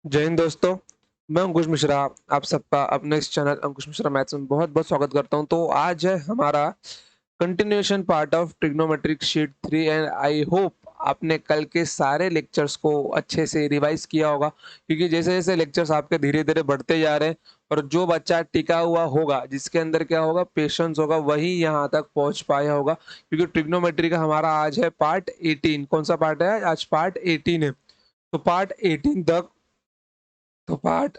जय हिंद दोस्तों, मैं अंकुश मिश्रा। आप सबका अपने इस चैनल अंकुश मिश्रा मैथ्स में बहुत-बहुत स्वागत करता हूं। तो आज है हमारा continuation part of trigonometric sheet 3 and I hope आपने कल के सारे लेक्चर्स को अच्छे से रिवाइज़ किया होगा, क्योंकि जैसे-जैसे लेक्चर्स आपके धीरे-धीरे बढ़ते जा रहे हैं और जो बच्चा टिका हुआ होगा, जिसके अंदर क्या होगा पेशेंस होगा, वही यहाँ तक पहुँच पाया होगा। क्योंकि ट्रिग्नोमेट्री का हमारा आज है पार्ट 18। कौन-सा पार्ट है? आज पार्ट 18 है। तो पार्ट 18 तक तो पार्ट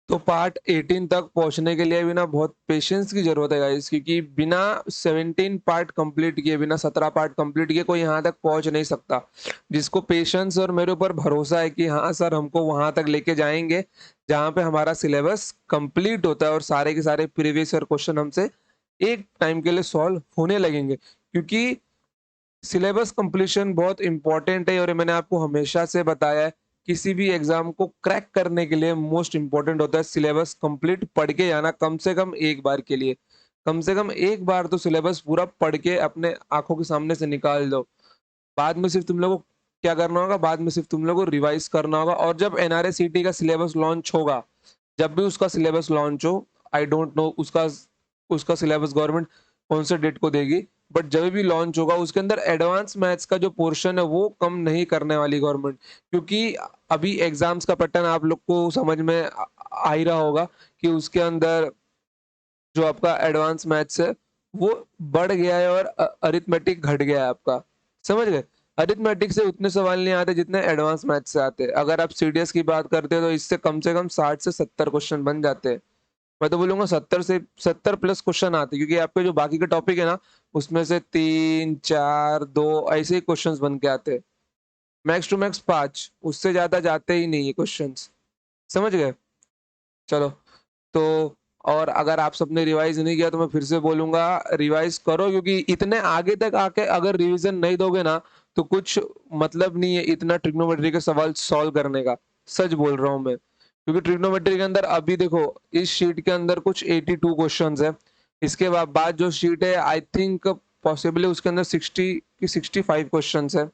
तो पार्ट 18 तक पहुंचने के लिए भी ना बहुत पेशेंस की जरूरत है गाइस, क्योंकि बिना 17 पार्ट कंप्लीट किए, बिना 17 पार्ट कंप्लीट किए कोई यहाँ तक पहुंच नहीं सकता। जिसको पेशेंस और मेरे ऊपर भरोसा है कि हाँ सर हमको वहां तक लेके जाएंगे जहाँ पे हमारा सिलेबस कंप्लीट होता है और सारे के सारे प्रीवियस ईयर क्वेश्चन हमसे एक टाइम के लिए सॉल्व होने लगेंगे। क्योंकि सिलेबस कंप्लीशन बहुत इंपॉर्टेंट है और ये मैंने आपको हमेशा से बताया है। किसी भी एग्जाम को क्रैक करने के लिए मोस्ट इंपॉर्टेंट होता है सिलेबस कंप्लीट पढ़ के जाना, कम से कम एक बार के लिए। कम से कम एक बार तो सिलेबस पूरा पढ़ के अपने आंखों के सामने से निकाल दो। बाद में सिर्फ तुम लोगों को क्या करना होगा, बाद में सिर्फ तुम लोगों को रिवाइज करना होगा। और जब एनआरए का सिलेबस लॉन्च होगा, जब भी उसका सिलेबस लॉन्च हो, आई डोंट नो उसका उसका सिलेबस गवर्नमेंट कौन से डेट को देगी, बट जब भी लॉन्च होगा उसके अंदर एडवांस मैथ्स का जो पोर्शन है वो कम नहीं करने वाली गवर्नमेंट। क्योंकि अभी एग्जाम्स का पैटर्न आप लोग को समझ में आ ही रहा होगा कि उसके अंदर जो आपका एडवांस मैथ्स है वो बढ़ गया है और अरिथमेटिक घट गया है आपका। समझ गए? अरिथमेटिक से उतने सवाल नहीं आते जितने एडवांस मैथ्स से आते हैं। अगर आप सीडीएस की बात करते हो तो इससे कम से कम 60 से 70 क्वेश्चन बन जाते हैं। मैं तो बोलूँगा 70 से 70 प्लस क्वेश्चन आते हैं, क्योंकि आपके जो बाकी के टॉपिक है ना, उसमें से 3, 4, 2 ऐसे ही क्वेश्चंस बन के आते हैं। मैक्स टू मैक्स 5, उससे ज़्यादा जाते ही नहीं है क्वेश्चंस। समझ गए? चलो, तो और अगर आप सबने रिवाइज़ नहीं किया तो मैं फिर से बोलूँगा रिवाइज़ करो, क्योंकि इतने आगे तक आके अगर रिवीजन नहीं दोगे ना, तो कुछ मतलब नहीं है इतना ट्रिग्नोमेट्री के सवाल सॉल्व करने का। सच बोल रहा हूँ मैं। क्योंकि ट्रिग्नोमेट्री के अंदर अभी देखो, इस शीट के अंदर कुछ 82 क्वेश्चंस है। इसके बाद जो शीट है आई थिंक पॉसिबली उसके अंदर 60 की 65 क्वेश्चंस है।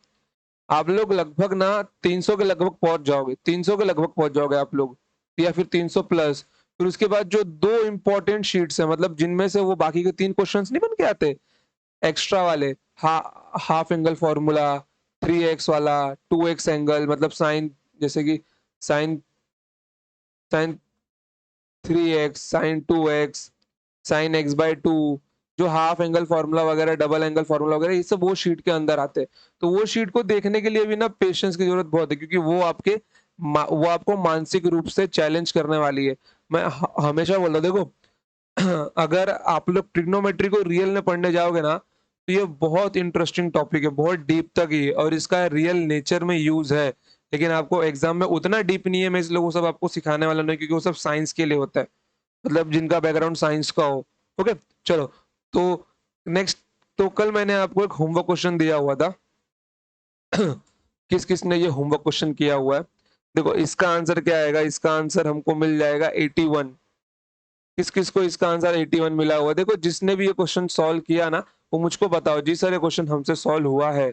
आप लोग लगभग ना 300 के लगभग पहुंच जाओगे, 300 के लगभग पहुंच जाओगे आप लोग, या फिर 300 प्लस। फिर उसके बाद जो दो इंपॉर्टेंट शीट्स है, मतलब जिनमें से वो बाकी के 3 क्वेश्चंस नहीं बन के आते एक्स्ट्रा वाले, हा, हाफ एंगल फॉर्मूला, 3x वाला, 2x एंगल मतलब साइन, जैसे कि sine sine 3x, sine 2x, sine x by 2, जो हाफ एंगल फार्मूला वगैरह, डबल एंगल फार्मूला वगैरह, ये सब वो शीट के अंदर आते हैं। तो वो शीट को देखने के लिए भी ना पेशेंस की जरूरत बहुत है, क्योंकि वो आपको मानसिक रूप से चैलेंज करने वाली है। मैं हमेशा बोलता हूं, देखो अगर आप लोग ट्रिग्नोमेट्री को रियल में पढ़ने जाओगे ना, तो ये बहुत इंटरेस्टिंग टॉपिक है, बहुत डीप तक ही है और इसका रियल नेचर में यूज है। लेकिन आपको एग्जाम में उतना डीप नहीं है, मैं इसलिए वो सब आपको सिखाने वाला नहीं, क्योंकि वो सब साइंस के लिए होता है, मतलब जिनका बैकग्राउंड साइंस का हो। ओके, चलो। तो नेक्स्ट, तो कल मैंने आपको एक होमवर्क क्वेश्चन दिया हुआ था। किस किस ने ये होमवर्क क्वेश्चन किया हुआ है? देखो इसका आंसर क्या आएगा, इसका आंसर हमको मिल जाएगा 81। किस किस को इसका आंसर 81 मिला हुआ है? देखो जिसने भी ये क्वेश्चन सॉल्व किया ना, वो मुझको बताओ जी सर ये क्वेश्चन हमसे सॉल्व हुआ है।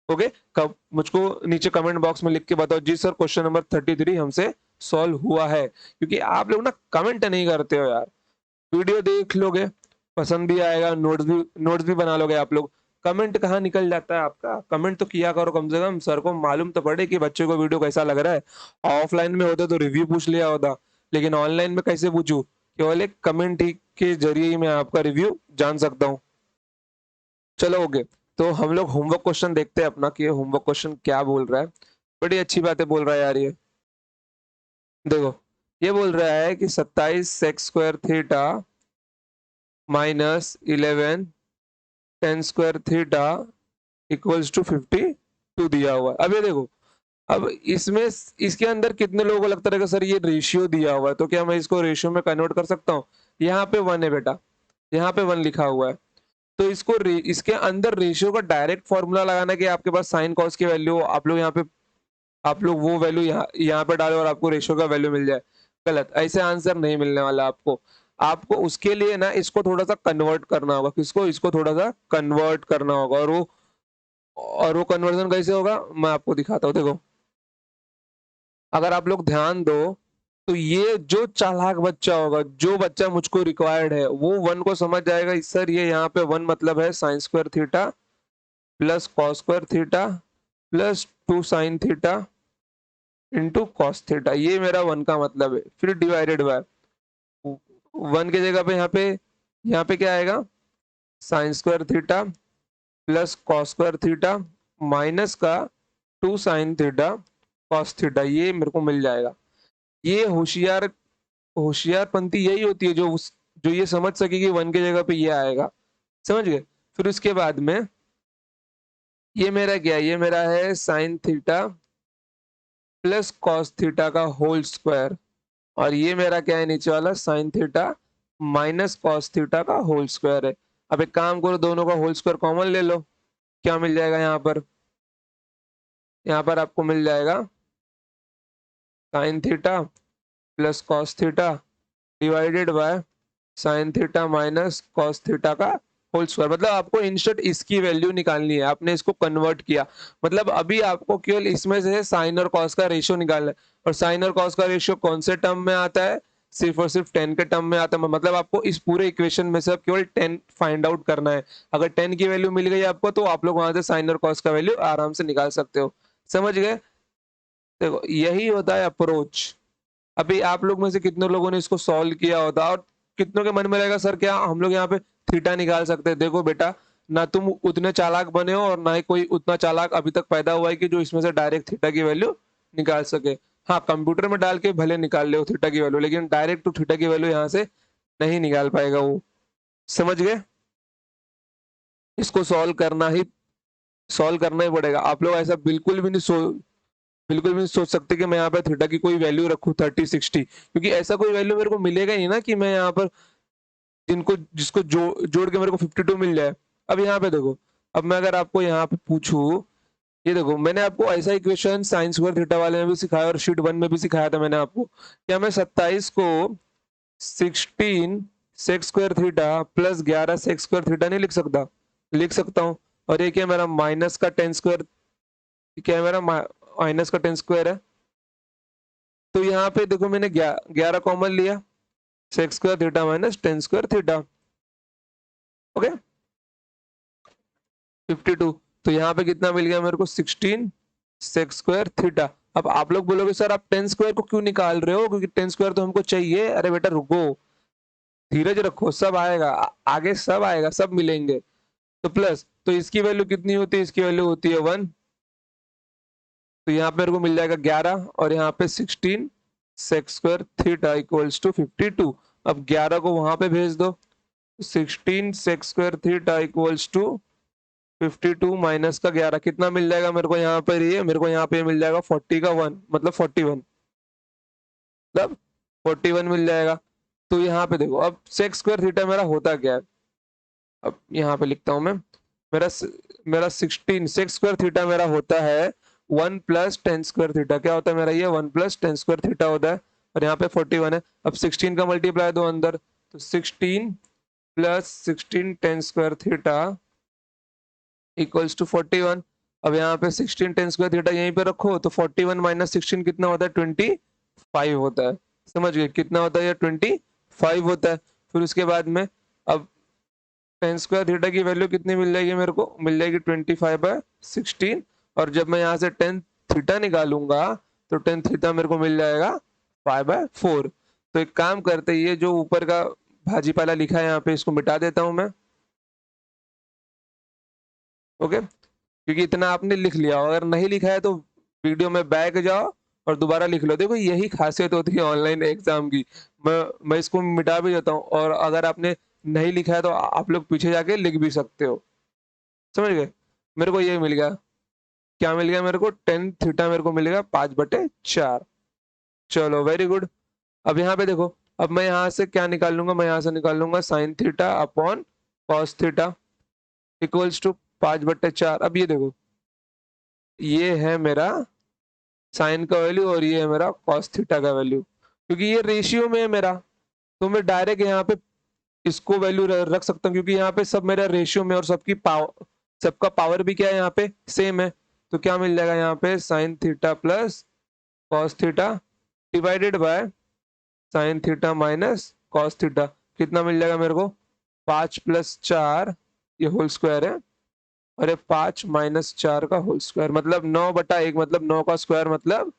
ओके, कब मुझको नीचे कमेंट बॉक्स में लिख के बताओ जी सर क्वेश्चन नंबर 33 हमसे सॉल्व हुआ है। क्योंकि आप लोग ना कमेंट नहीं करते हो यार। वीडियो देख लोगे, पसंद भी आएगा, नोट्स भी बना लोगे आप लोग, कमेंट कहाँ निकल जाता है आपका? कमेंट तो किया करो कम से कम, सर को मालूम तो पड़े कि बच्चे को वीडियो कैसा लग रहा है। ऑफलाइन में होता तो रिव्यू पूछ लिया होता, लेकिन ऑनलाइन में कैसे पूछूं? केवल एक कमेंट ही के जरिए ही मैं आपका रिव्यू जान सकता हूँ। चलो ओके, तो हम लोग होमवर्क क्वेश्चन देखते हैं अपना कि ये होमवर्क क्वेश्चन क्या बोल रहा है। बड़ी अच्छी बातें बोल रहा है यार ये। देखो, ये बोल रहा है कि 27 sec square theta minus 11 tan square theta equals to 52 दिया हुआ है। अब ये देखो, अब इसमें इसके अंदर कितने लोगों को लगता है कि सर ये रेशियो दिया हुआ है, तो क्या मैं इसको रेशियो में कन्वर्ट कर सकता हूँ? यहाँ पे 1 है बेटा, यहाँ पे 1 लिखा हुआ है। तो इसके अंदर रेशियो का डायरेक्ट फॉर्मूला लगाना है कि आपके पास साइन कॉस की वैल्यू, आप लोग वो वैल्यू यहाँ पे डालो और आपको रेशियो का वैल्यू मिल जाए। गलत, ऐसे आंसर नहीं मिलने वाला आपको। आपको उसके लिए ना इसको थोड़ा सा कन्वर्ट करना होगा। किसको? इसको थोड़ा सा कन्वर्ट करना होगा। और वो कन्वर्जन कैसे होगा मैं आपको दिखाता हूँ। देखो, अगर आप लोग ध्यान दो तो ये जो चालाक बच्चा होगा, जो बच्चा मुझको रिक्वायर्ड है, वो वन को समझ जाएगा सर ये यहाँ पे वन मतलब है sign square theta plus cos square theta plus 2 sin theta into cos theta, ये मेरा वन का मतलब है। फिर डिवाइडेड बाय वन की जगह पे यहाँ पे क्या आएगा, sign square theta plus cos square theta minus का 2 sin थीटा कॉस थीटा, ये मेरे को मिल जाएगा। ये होशियारपंती यही होती है जो ये समझ सके कि वन की जगह पे ये आएगा, समझ गए। फिर उसके बाद में ये मेरा क्या है, ये मेरा है sine theta plus cos theta का होल स्क्वायर, और ये मेरा क्या है नीचे वाला sign theta minus cos theta का होल स्क्वायर है। अब एक काम करो, दोनों का होल स्क्वायर कॉमन ले लो, क्या मिल जाएगा यहाँ पर आपको मिल जाएगा sine theta plus cos theta divided by sine theta minus cos theta का होल स्क्वायर। मतलब आपको इंस्टेंट इसकी वैल्यू निकालनी है, आपने इसको कन्वर्ट किया, मतलब अभी आपको केवल इसमें से साइन और कॉस का रेशियो निकालना है। और साइन और कॉस का रेशियो कौन से टर्म में आता है, सिर्फ और सिर्फ 10 के टर्म में आता है। मतलब आपको इस पूरे इक्वेशन में से अब केवल 10 फाइंड आउट करना है। अगर 10 की वैल्यू मिल गई आपको तो आप लोग वहां से साइन और कॉस का वैल्यू आराम से निकाल सकते हो, समझ गए। देखो यही होता है अप्रोच। अभी आप लोग में से कितने लोगों ने इसको सॉल्व किया होता, और कितनों के मन में रहेगा सर क्या हम लोग यहाँ पे थीटा निकाल सकते हैं। देखो बेटा, ना तुम उतने चालाक बने हो और ना ही कोई उतना चालाक अभी तक पैदा हुआ है कि जो इसमें से डायरेक्ट थीटा की वैल्यू निकाल सके। हाँ, कंप्यूटर में डाल के भले निकाल ले थीटा की वैल्यू, लेकिन डायरेक्ट तो थीटा की वैल्यू यहाँ से नहीं निकाल पाएगा वो, समझ गए। इसको सॉल्व करना ही पड़ेगा। आप लोग ऐसा बिल्कुल भी नहीं सोच सकते कि मैं यहाँ पे थीटा की कोई वैल्यू रखूं 30 60, क्योंकि ऐसा कोई वैल्यू मेरे को मिलेगा ही ना कि मैं यहाँ पर जिसको जोड़ के मेरे को 52 मिल जाए। अब यहाँ पे देखो, अब मैं अगर आपको यहाँ पे पूछूं, ये देखो मैंने आपको ऐसा इक्वेशन साइन स्क्वायर थीटा वाले में भी सिखाया और शीट 1 में भी सिखाया था मैंने आपको। क्या मैं 27 को 16 sec square theta plus 11 sec square theta नहीं लिख सकता? लिख सकता हूँ। और ये क्या मेरा माइनस का 10 स्क्वायर, क्या है मेरा माइनस का 10 स्क्वायर है। तो यहाँ पे देखो मैंने 11 कॉमन लिया, sec square theta minus 10 square theta, okay 52। तो यहाँ पे कितना मिल गया मेरे को, 16 सेक स्क्वायर थीटा। अब आप लोग बोलोगे सर आप 10 स्क्वायर को क्यों निकाल रहे हो, क्योंकि 10 स्क्वायर तो हमको चाहिए। अरे बेटा रुको, धीरज रखो, सब आएगा, आगे सब आएगा, सब मिलेंगे। तो प्लस, तो इसकी वैल्यू कितनी होती है, इसकी वैल्यू होती है 1। तो यहाँ पे मेरे को मिल जाएगा 11 और यहाँ पे 16 sec square theta equals to 52। अब 11 को वहां पे भेज दो, 16 sec square theta equals to 52 minus का 11 कितना मिल जाएगा मेरे को यहाँ पर, ये मेरे को यहाँ पे मिल जाएगा 40 का 1 मतलब 41, मतलब 41 मिल जाएगा। तो यहाँ पे देखो, अब सेक स्क्वायर थीटा मेरा होता क्या है, अब यहाँ पे लिखता हूँ मैं। मेरा मेरा 16 सेक स्क्वायर थीटा मेरा होता है 1 प्लस 10 स्क्वायर थीटा। क्या होता है मेरा, ये 1 प्लस 10 स्क्वायर थीटा होता है। और यहाँ पे 41 है। अब 16 का मल्टीप्लाई दो अंदर, तो 16 plus 16 10 square theta equals to 41। अब यहाँ पे 16 10 स्क्वायर थीटा यहीं पे रखो, तो 41 माइनस 16 कितना होता है, 25 होता है। समझ गए कितना होता है, ये 25 होता है। फिर उसके बाद में अब 10 स्क्वायर थीटा की वैल्यू कितनी मिल जाएगी मेरे को, मिल जाएगी 25/16। और जब मैं यहाँ से 10 थीटा निकालूंगा तो 10 थीटा मेरे को मिल जाएगा 5/4। तो एक काम करते, ये जो ऊपर का भाजीपाला लिखा है यहाँ पे इसको मिटा देता हूं मैं, ओके, क्योंकि इतना आपने लिख लिया। अगर नहीं लिखा है तो वीडियो में बैक जाओ और दोबारा लिख लो। देखो यही खासियत होती है ऑनलाइन एग्जाम की। मैं इसको मिटा भी देता हूँ, और अगर आपने नहीं लिखा है तो आप लोग पीछे जाके लिख भी सकते हो, समझ गए। मेरे को ये मिल गया, क्या मिल गया मेरे को, 10 थीटा मेरे को मिलेगा 5/4। चलो वेरी गुड। अब यहाँ पे देखो, अब मैं यहाँ से क्या निकाल लूंगा, मैं यहाँ से निकाल लूंगा sine theta upon cos theta equals to 5/4। अब ये देखो, ये है मेरा साइन का वैल्यू और ये है मेरा कॉस थीटा का वैल्यू। क्योंकि ये रेशियो में है मेरा, तो मैं डायरेक्ट यहाँ पे इसको वैल्यू रख सकता हूँ, क्योंकि यहाँ पे सब मेरा रेशियो में और सबका पावर भी क्या है यहाँ पे सेम है। तो क्या मिल जाएगा यहाँ पे, sine theta plus cos theta divided by sine theta minus cos theta. कितना मिल जाएगा मेरे को? 5 + 4 ये होल स्क्वायर है, और ये 5 - 4 का होल स्क्वायर, मतलब 9/1, मतलब 9 का स्क्वायर, मतलब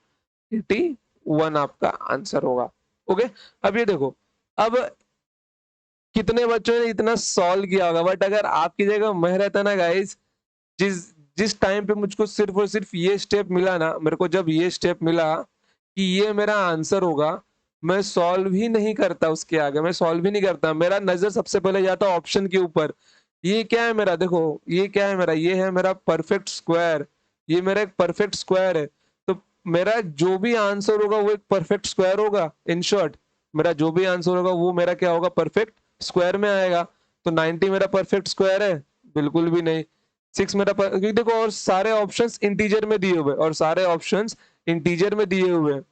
81 आपका आंसर होगा। ओके, अब ये देखो, अब कितने बच्चों ने इतना सॉल्व किया होगा, बट अगर आपकी जगह मैं रहता ना गाइस, जिस जिस टाइम पे मुझको सिर्फ और सिर्फ ये स्टेप मिला ना, मेरे को जब ये स्टेप मिला कि ये मेरा आंसर होगा, मैं सॉल्व ही नहीं करता, उसके आगे मैं सॉल्व ही नहीं करता। मेरा नजर सबसे पहले जाता ऑप्शन के ऊपर। ये क्या है मेरा? देखो, ये क्या है मेरा? ये है मेरा परफेक्ट स्क्वायर। ये मेरा एक परफेक्ट स्क्वायर है, तो मेरा जो भी आंसर होगा वो एक परफेक्ट स्क्वायर होगा। इन शॉर्ट, मेरा जो भी आंसर होगा वो मेरा क्या होगा? परफेक्ट स्क्वायर में आएगा। तो 90 मेरा परफेक्ट स्क्वायर है? बिल्कुल भी नहीं। 6 मेरा क्योंकि देखो, और सारे ऑप्शंस इंटीजर में दिए हुए, और सारे ऑप्शंस इंटीजर में दिए हुए हैं।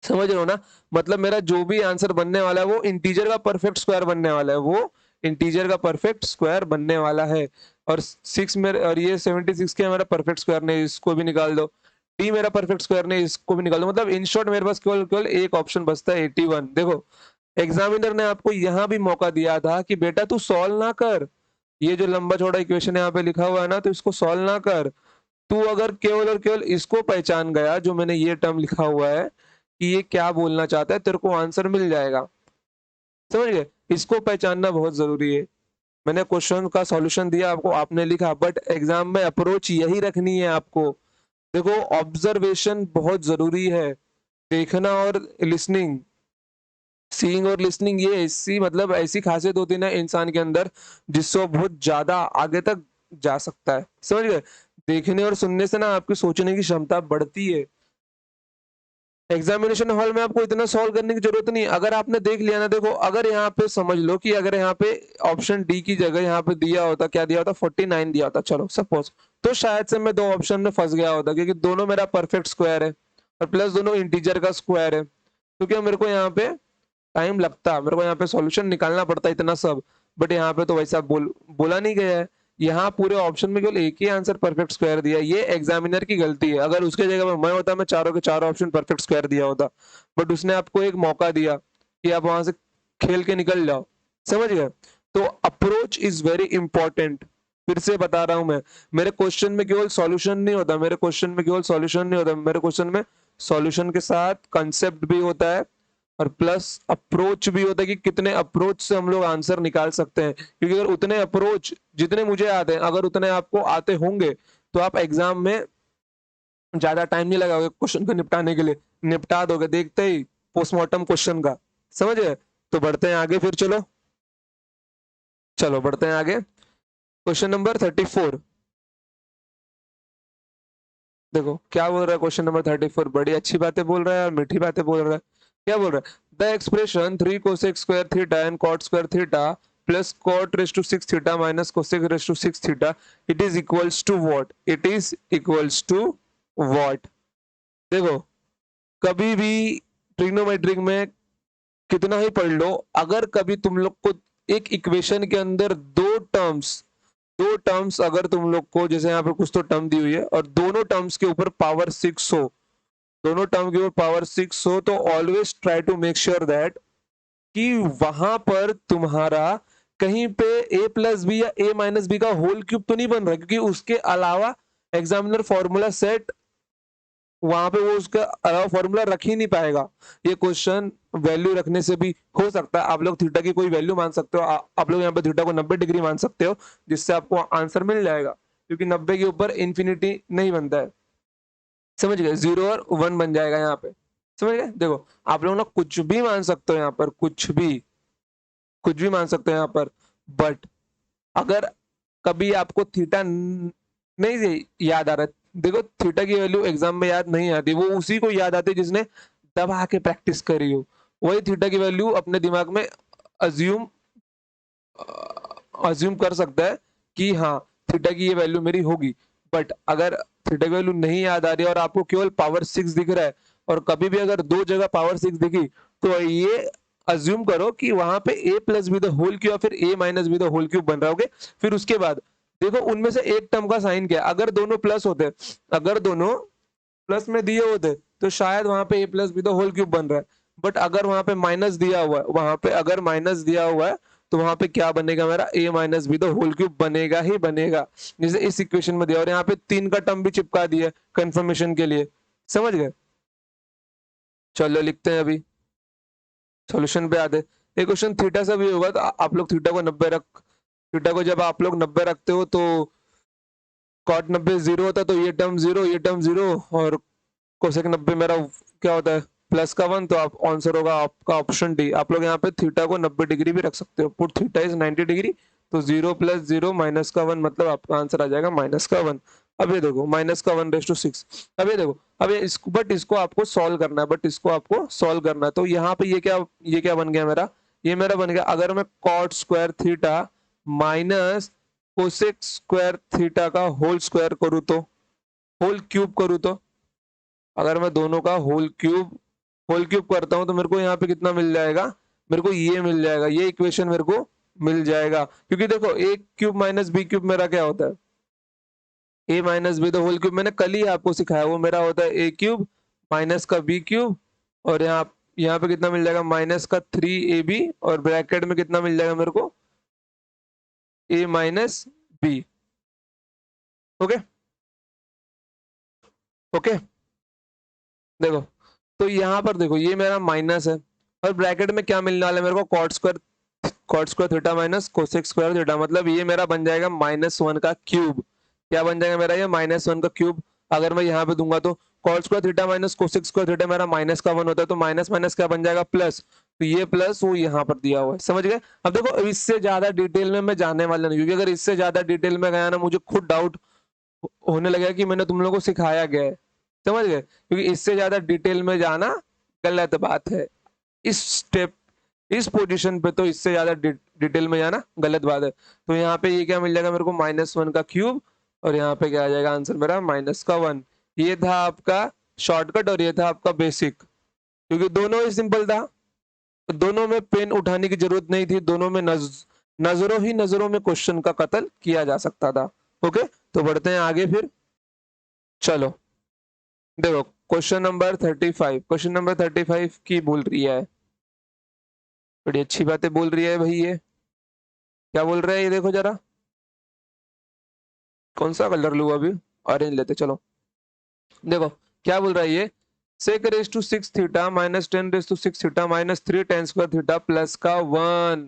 समझ रहे हो ना? मतलब मेरा जो भी आंसर बनने वाला है वो इंटीजर का परफेक्ट स्क्वायर बनने वाला है, वो इंटीजर का परफेक्ट स्क्वायर बनने वाला है। और 6 मेरे, और ये 76 क्या मेरा परफेक्ट स्क्वायर नहीं, इसको भी निकाल दो। डी मेरा परफेक्ट स्क्वायर नहीं, इसको भी निकाल दो। मतलब इन शॉर्ट मेरे पास केवल केवल एक ऑप्शन बचता है, 81। देखो, एग्जामिनर ने आपको यहां भी मौका दिया था कि बेटा तू सॉल्व ना कर, ये जो लंबा चौड़ा इक्वेशन यहाँ पे लिखा हुआ है ना, तो इसको सॉल्व ना कर। तू अगर केवल और केवल इसको पहचान गया, जो मैंने ये टर्म लिखा हुआ है कि ये क्या बोलना चाहता है, तेरे को आंसर मिल जाएगा। समझ गए? इसको पहचानना बहुत जरूरी है। मैंने क्वेश्चन का सॉल्यूशन दिया आपको, आपने लिखा, बट एग्जाम में अप्रोच यही रखनी है आपको। देखो, ऑब्जर्वेशन बहुत जरूरी है, देखना और लिसनिंग। सीइंग और लिसनिंग ये ऐसी, मतलब ऐसी खासियत होती है ना इंसान के अंदर, जिससे वो बहुत ज्यादा आगे तक जा सकता है। समझ गए? देखने और सुनने से ना आपकी सोचने की क्षमता बढ़ती है। एग्जामिनेशन हॉल में आपको इतना सॉल्व करने की जरूरत नहीं है। अगर आपने देख लिया ना, देखो, अगर यहाँ पे समझ लो कि अगर यहाँ पे ऑप्शन डी की जगह यहाँ पे दिया होता, क्या दिया होता? 49 दिया होता, चलो सपोज, तो शायद से मैं दो ऑप्शन में फंस गया होता, क्योंकि दोनों मेरा परफेक्ट स्क्वायर है, और प्लस दोनों इंटीजर का स्क्वायर है। क्योंकि मेरे को यहाँ पे टाइम लगता, मेरे को यहाँ पे सॉल्यूशन निकालना पड़ता इतना सब, बट यहाँ पे तो वैसा बोला नहीं गया है। यहाँ पूरे ऑप्शन में केवल एक ही आंसर परफेक्ट स्क्वायर दिया, ये एग्जामिनर की गलती है। अगर उसके जगह में मैं होता, मैं चारों के चारों ऑप्शन परफेक्ट स्क्वायर दिया होता, बट उसने आपको एक मौका दिया कि आप वहां से खेल के निकल जाओ। समझ गए? तो अप्रोच इज वेरी इंपॉर्टेंट। फिर से बता रहा हूं मैं, मेरे क्वेश्चन में केवल सॉल्यूशन नहीं होता, मेरे क्वेश्चन में केवल सॉल्यूशन नहीं होता, मेरे क्वेश्चन में सॉल्यूशन के साथ कंसेप्ट भी होता है, और प्लस अप्रोच भी होता है कि कितने अप्रोच से हम लोग आंसर निकाल सकते हैं। क्योंकि अगर उतने अप्रोच जितने मुझे आते हैं, अगर उतने आपको आते होंगे, तो आप एग्जाम में ज्यादा टाइम नहीं लगाओगे क्वेश्चन को निपटाने के लिए, निपटा दोगे देखते ही पोस्टमार्टम क्वेश्चन का। समझ गए? तो बढ़ते हैं आगे, फिर चलो चलो बढ़ते हैं आगे। Question number 34। देखो क्या बोल रहा है क्वेश्चन नंबर 34, बड़ी अच्छी बातें बोल रहा है और मीठी बातें बोल रहा है। क्या बोल रहा है? The expression 3 cosec square theta and cot square theta plus cot raise to 6 theta minus cosec raise to 6 theta, it is equals to what? It is equals to what? देखो, कभी भी ट्रिग्नोमेट्रिक में कितना ही पढ़ लो, अगर कभी तुम लोग को एक इक्वेशन के अंदर दो टर्म्स अगर तुम लोग को, जैसे यहाँ पे कुछ तो टर्म दी हुई है और दोनों टर्म्स के ऊपर पावर 6 हो, दोनों टर्म के ऊपर पावर 6 हो, तो always try to make sure that कि वहां पर तुम्हारा कहीं पे a+b या a-b का होल क्यूब तो नहीं बन रहा, क्योंकि उसके अलावा एग्जामिनर फॉर्मूला सेट वहां पे वो उसका अलावा फॉर्मूला रख ही नहीं पाएगा। ये क्वेश्चन वैल्यू रखने से भी हो सकता है। आप लोग थीटा की कोई वैल्यू मान सकते हो, आप लोग यहाँ पे थीटा को 90 डिग्री मान सकते हो, जिससे आपको आंसर मिल जाएगा, क्योंकि 90 के ऊपर इंफिनिटी नहीं बनता है। समझ गए? 0 और 1 बन जाएगा यहाँ पे। समझ गए? देखो, आप लोग ना कुछ भी मान सकते हो यहाँ पर, कुछ भी मान सकते हो यहाँ पर, बट अगर कभी आपको थीटा नहीं याद आ रहा, देखो थीटा की वैल्यू एग्जाम में याद नहीं आती, वो उसी को याद आती जिसने दबा के प्रैक्टिस करी हो। वही थीटा की वैल्यू अपने दिमाग में अज्यूम अज्यूम कर सकता है कि हाँ, थीटा की ये वैल्यू मेरी होगी। बट अगर थीटा की वैल्यू नहीं याद आ रही है और आपको केवल पावर 6 दिख रहा है, और कभी भी अगर दो जगह पावर 6 दिखी, तो ये अज्यूम करो कि वहां पे a+b द होल क्यूब या फिर a-b द होल क्यूब बन रहा होगा। फिर उसके बाद देखो, उनमें से एक टर्म का साइन क्या है? अगर दोनों प्लस होते, अगर दोनों प्लस में दिए होते, तो शायद वहां पे a plus b the whole cube बन रहा है। बट अगर वहां पे माइनस दिया हुआ है, वहां पे अगर माइनस दिया हुआ है तो वहां पे क्या बनेगा मेरा, a minus b the whole cube बनेगा ही बनेगा, जैसे इस इक्वेशन में दिया। और यहाँ पे 3 का टर्म भी चिपका दिया कंफर्मेशन के लिए, समझ गए। चलो लिखते हैं अभी, सॉल्यूशन पे आते। एक क्वेश्चन थीटा से भी होगा, तो आप लोग थीटा को 90 रख, थीटा को जब आप लोग 90 रखते हो तो कॉट 90 जीरो होता है, तो ये टर्म जीरो, ये टर्म जीरो, और कोसेक 90 मेरा क्या होता है, प्लस का 1। तो आप आंसर होगा आपका ऑप्शन डी। आप लोग यहाँ पे थीटा को 90 डिग्री भी रख सकते हो, पुट थीटा इज 90 डिग्री, तो 0 प्लस 0 माइनस का 1, मतलब आपका आंसर आ जाएगा माइनस का 1। अब ये देखो माइनस का 1/6। अब ये देखो, अब ये इसको, बट इसको आपको सॉल्व करना है, बट इसको आपको सॉल्व करना है। तो यहाँ पे ये क्या बन गया मेरा, ये मेरा बन गया, अगर मैं cot square theta minus cosec square theta का होल स्क्वायर करूँ तो, होल क्यूब करूँ तो, अगर मैं दोनों का होल क्यूब करता हूं तो मेरे को यहाँ पे कितना मिल जाएगा, मेरे को ये मिल जाएगा, ये इक्वेशन मेरे को मिल जाएगा। क्योंकि देखो a cube minus b cube मेरा क्या होता है, a minus b the whole cube, मैंने कल ही आपको सिखाया, वो मेरा होता है ए क्यूब माइनस का बी क्यूब, और यहाँ पे कितना मिल जाएगा, माइनस का 3ab, और ब्रैकेट में कितना मिल जाएगा मेरे को, ए माइनस बी। ओके ओके, देखो, तो यहाँ पर देखो ये मेरा माइनस है, और ब्रैकेट में क्या मिलने वाला है मेरे को, cot square theta minus cosec square theta, मतलब ये मेरा बन जाएगा -1 का क्यूब। क्या बन जाएगा मेरा, ये -1 का क्यूब। अगर मैं यहाँ पे दूंगा तो cot square theta minus cosec square theta मेरा माइनस का 1 होता है, तो माइनस माइनस क्या बन जाएगा, प्लस। तो ये प्लस वो यहाँ पर दिया हुआ है, समझ गए। अब देखो इससे ज्यादा डिटेल में मैं जाने वाला नहीं, क्योंकि अगर इससे ज्यादा डिटेल में गया ना, मुझे खुद डाउट होने लगेगा कि मैंने तुम लोगों को सिखाया गया है, समझ गए। क्योंकि इससे ज्यादा डिटेल में जाना गलत बात है, इस स्टेप, इस पोजीशन पे तो इससे ज्यादा डिटेल में जाना गलत बात है। तो यहाँ पे ये क्या मिल जाएगा मेरे को, -1 का क्यूब, और यहाँ पे क्या आ जाएगा आंसर मेरा माइनस का 1। ये था आपका शॉर्टकट, और ये था आपका बेसिक, क्योंकि दोनों ही सिंपल था, दोनों में पेन उठाने की जरूरत नहीं थी, दोनों में नजरों में क्वेश्चन का कत्ल किया जा सकता था। ओके, तो बढ़ते हैं आगे फिर। चलो देखो क्वेश्चन नंबर 35 की बोल रही है, बड़ी अच्छी बातें बोल रही है भाई। ये क्या बोल रहा है, ये देखो जरा, कौन सा कलर लूँ अभी, ऑरेंज लेते चलो। देखो क्या बोल रहा है ये, sec raise to 6 theta minus 10 raise to 6 theta minus 3 tan square theta plus का 1।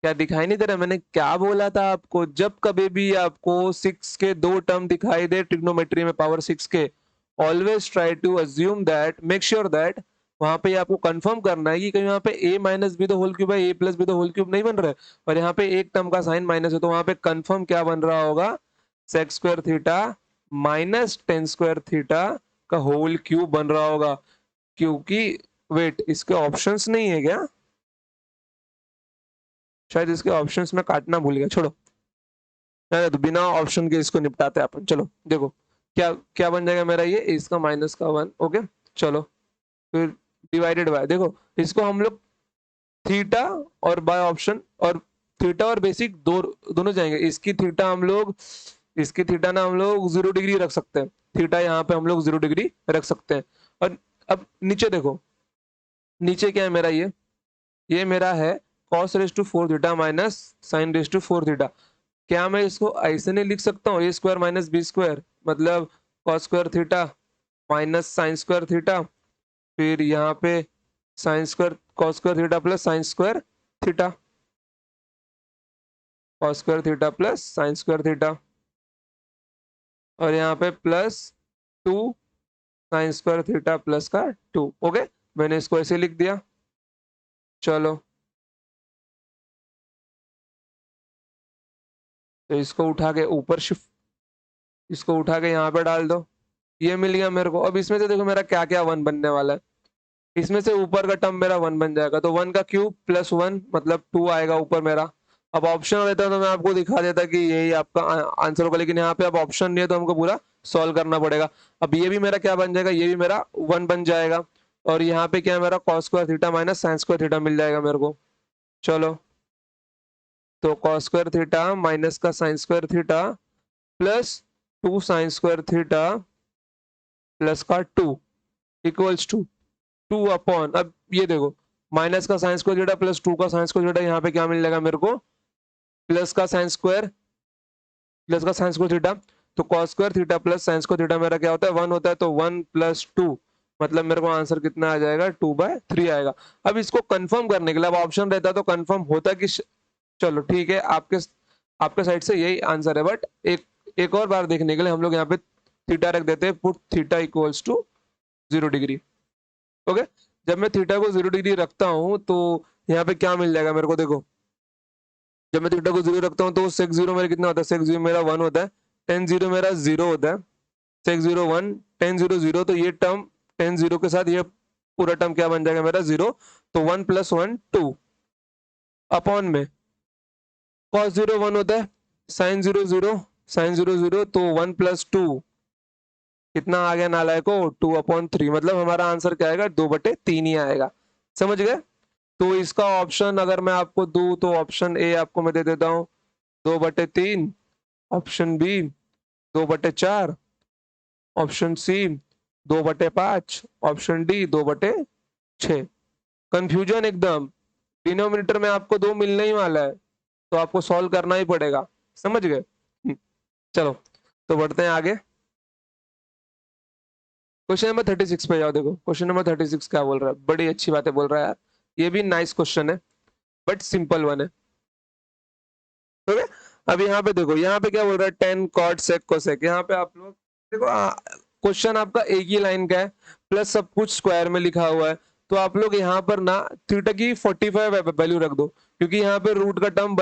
क्या दिखाई नहीं दे रहा, मैंने क्या बोला था आपको, जब कभी भी आपको 6 के दो टर्म दिखाई दे ट्रिग्नोमेट्री में पावर 6 के, always try to assume that, make sure that, वहां पे आपको कंफर्म करना है कि कहीं वहां पे a minus b the whole cube है, a plus b the whole cube नहीं बन रहा है, और यहाँ पे एक टर्म का साइन माइनस है, तो वहां पे कंफर्म क्या बन रहा होगा, sec square theta minus tan square theta का होल क्यूब बन रहा होगा। क्योंकि वेट, इसके ऑप्शंस नहीं है क्या, शायद इसके ऑप्शंस में काटना भूल गया, छोड़ो, तो बिना ऑप्शन के इसको निपटाते हैं अपन। चलो देखो क्या क्या बन जाएगा मेरा, ये इसका माइनस का 1। ओके, चलो फिर डिवाइडेड बाय, देखो इसको हम लोग थीटा और बाय ऑप्शन, और थीटा और बेसिक दोनों जाएंगे, इसकी थीटा ना हम लोग 0 डिग्री रख सकते हैं, थीटा यहाँ पे हम लोग 0 डिग्री रख सकते हैं। और अब नीचे देखो, नीचे क्या है मेरा, ये मेरा है cos raise to 4 theta minus sine raise to 4 theta. क्या मैं इसको ऐसे नहीं लिख सकता हूँ, a square minus b square, मतलब cos square theta minus sine square theta, फिर यहाँ पे sine square cos square theta plus sine square theta, cos square theta plus sine square theta, और यहाँ पे plus 2 sine square theta plus का 2। Okay, मैंने इसको ऐसे लिख दिया। चलो तो इसको उठा के ऊपर शिफ्ट, इसको उठा के यहाँ पे डाल दो, ये मिल गया मेरे को। अब इसमें से देखो मेरा क्या क्या 1 बनने वाला है, इसमें से ऊपर का टर्म मेरा 1 बन जाएगा, तो 1 का क्यूब प्लस 1 मतलब 2 आएगा ऊपर मेरा। अब ऑप्शन रहता तो मैं आपको दिखा देता कि यही आपका आंसर होगा, लेकिन यहाँ पे अब ऑप्शन नहीं है, तो हमको पूरा सॉल्व करना पड़ेगा। अब ये भी मेरा क्या बन जाएगा, ये भी मेरा 1 बन जाएगा, और यहाँ पे क्या है मेरा cos square theta minus sine square theta मिल जाएगा मेरे को। चलो तो cos स्क्वायर थीटा माइनस का sine square theta plus 2 sine square theta plus का 2, इक्वल्स टू 2 अपॉन, अब ये देखो माइनस का साइन स्क्वायर थीटा प्लस 2 का साइन स्क्वायर थीटा, यहाँ पे क्या मिल जाएगा मेरे को, प्लस का साइन स्क्वायर थीटा, तो cos square theta plus sine square theta मेरा क्या होता है 1 होता है, तो 1 + 2 मतलब मेरे को आंसर कितना आ जाएगा 2/3 आएगा। अब इसको कंफर्म करने के लिए अब ऑप्शन रहता तो कंफर्म होता कि चलो ठीक है, आपके आपके साइड से यही आंसर है, बट एक और बार देखने के लिए हम लोग यहाँ पे थीटा रख देते हैं, put theta equals to 0 degree. Okay, जब मैं थीटा को 0 डिग्री रखता हूँ तो यहाँ पे क्या मिल जाएगा मेरे को, देखो जब मैं थीटा को 0 रखता हूँ तो सेक 0 मेरा कितना होता है, सेक 0 मेरा 1 होता है, टेन 0 मेरा 0 होता है, सेक 0 1, टेन 0 0, तो ये टर्म टेन 0 के साथ ये पूरा टर्म क्या बन जाएगा मेरा 0, तो 1 + 1 2 अपॉन में कॉस 0 1 होता है, साइन 0 0, तो 1 + 2 कितना आ गया नालायको 2/3, मतलब हमारा आंसर क्या आएगा 2/3 ही आएगा। समझ गए? तो इसका ऑप्शन अगर मैं आपको दूं तो ऑप्शन ए आपको मैं दे देता हूं 2/3, option B 2/4, option C 2/5, option D 2/6। Confusion एकदम, डिनोमिनेटर में आपको 2 मिलने ही वाला है, तो आपको सॉल्व करना ही पड़ेगा। समझ गए? चलो तो बढ़ते हैं आगे। क्वेश्चन नंबर 36 पे जाओ। देखो क्वेश्चन नंबर 36 क्या बोल रहा है, बड़ी अच्छी बातें बोल रहा है यार, ये भी नाइस क्वेश्चन है बट सिंपल वन है। ओके, अब यहाँ पे देखो, यहाँ पे क्या बोल रहा है, टेन कॉट सेक कोसेक। यहाँ पे आप लोग देखो क्वेश्चन आपका एक ही लाइन का है, प्लस सब कुछ स्क्वायर में लिखा हुआ है, तो आप लोग यहाँ पर ना थीटा की 45 वैल्यू रख दो, क्योंकि यहाँ पे रूट का टर्म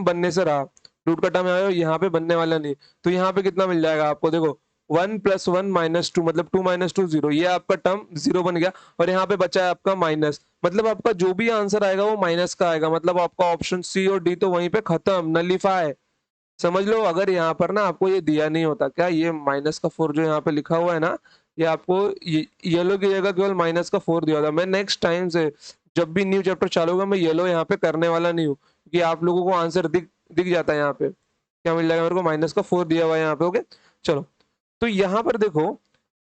बनने से रहा, रूट का टर्म यहाँ पे बनने वाला नहीं, तो यहाँ पे कितना मिल जाएगा आपको, देखो 1 + 1 - 2 मतलब 2 - 2 0, ये आपका टर्म 0 बन गया, और यहाँ पे बचा है आपका माइनस, मतलब आपका जो भी आंसर आएगा वो माइनस का आएगा, मतलब आपका ऑप्शन सी और डी तो वहीं पे खत्म, नलीफाई। समझ लो, अगर यहाँ पर ना आपको ये दिया नहीं होता, क्या ये -4 जो यहाँ पे लिखा हुआ है ना, ये आपको येलो की जगह केवल -4 दिया होता, मैं नेक्स्ट टाइम से जब भी न्यू चैप्टर चालू होगा मैं येलो यहाँ पे करने वाला नहीं हूँ, क्योंकि आप लोगों को आंसर दिख दिख जाता है यहाँ पे, क्या मिल जाएगा मेरे को -4 दिया हुआ है यहाँ पे। ओके चलो, तो यहाँ पर देखो,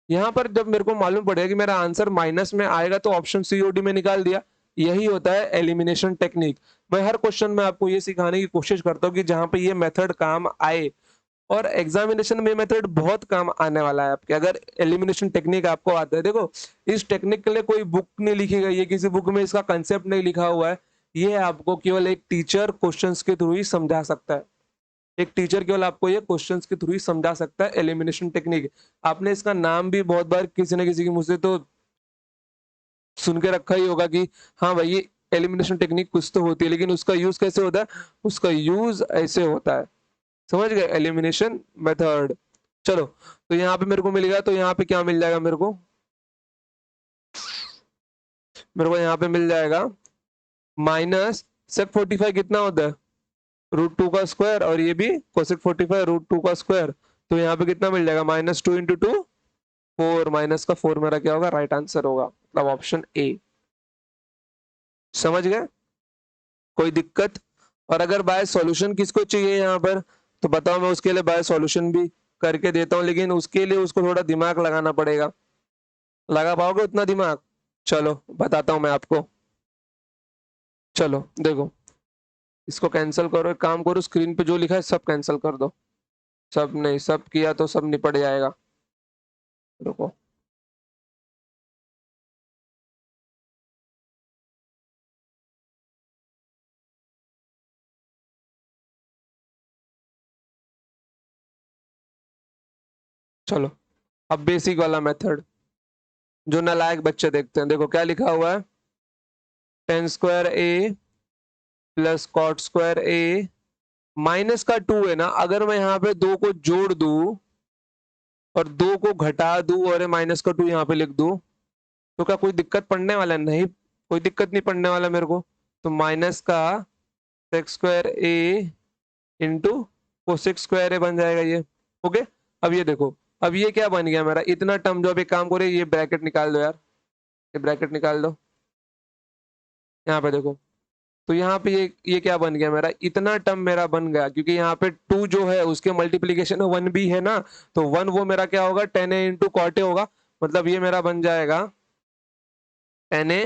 यहाँ पर जब मेरे को मालूम पड़ेगा कि मेरा आंसर माइनस में आएगा तो ऑप्शन सी और डी में निकाल दिया, यही होता है एलिमिनेशन टेक्निक। मैं हर क्वेश्चन में आपको ये सिखाने की कोशिश करता हूँ कि जहां पे ये मेथड काम आए, और एग्जामिनेशन में मेथड बहुत काम आने वाला है आपके, अगर एलिमिनेशन टेक्निक आपको आता है। देखो इस टेक्निक के लिए कोई बुक नहीं लिखी गई है, किसी बुक में इसका कंसेप्ट नहीं लिखा हुआ है, ये आपको केवल एक टीचर क्वेश्चंस के थ्रू ही समझा सकता है, एक टीचर केवल आपको ये क्वेश्चंस के थ्रू ही समझा सकता है एलिमिनेशन टेक्निक। आपने इसका नाम भी बहुत बार किसी न किसी की मुझसे तो सुन के रखा ही होगा कि हाँ भाई ये एलिमिनेशन टेक्निक कुछ तो होती है, लेकिन उसका यूज कैसे होता है, उसका यूज ऐसे होता है। समझ गए, एलिमिनेशन मेथड। चलो, तो यहाँ पे मेरे को मिल गया, तो यहाँ पे क्या मिल जाएगा मेरे को यहाँ पे मिल जाएगा माइनस सेक 45 कितना होता है √2 का स्क्वायर, और ये भी कोसेक 45 √2 का स्क्वायर, तो यहाँ पे कितना मिल जाएगा -2 × 2 4, माइनस का 4 मेरा क्या होगा, राइट आंसर होगा, मतलब ऑप्शन ए। समझ गए? कोई दिक्कत? और अगर बाय सॉल्यूशन किसको चाहिए यहाँ पर, तो बताओ, मैं उसके लिए बाय सॉल्यूशन भी करके देता हूँ, लेकिन उसके लिए उसको थोड़ा दिमाग लगाना पड़ेगा। लगा पाओगे उतना दिमाग? चलो बताता हूँ मैं आपको। चलो देखो, इसको कैंसिल करो, एक काम करो, स्क्रीन पे जो लिखा है सब कैंसिल कर दो। सब नहीं, सब किया तो सब निपट जाएगा। रुको, चलो अब बेसिक वाला मेथड जो नालायक बच्चे देखते हैं, देखो क्या लिखा हुआ है, tan² प्लस cot² माइनस का 2 है ना, अगर मैं यहाँ पे 2 को जोड़ दूं और 2 को घटा दूं और -2 यहाँ पे लिख दूं, तो क्या कोई दिक्कत पड़ने वाला है? नहीं, कोई दिक्कत नहीं पड़ने वाला मेरे को। तो माइनस का sec² इंटू cosec² बन जाएगा ये। ओके, अब ये देखो, अब ये क्या बन गया मेरा, इतना टर्म जो, अब एक काम करो, ये ब्रैकेट निकाल दो यार, ये ब्रैकेट निकाल दो, यहाँ पे देखो, तो यहाँ पे ये क्या बन गया मेरा, इतना टर्म मेरा बन गया, क्योंकि यहाँ पे 2 जो है उसके मल्टीप्लीकेशन में 1 भी है ना, तो 1 वो मेरा क्या होगा, tan A × cot A होगा, मतलब ये मेरा बन जाएगा NA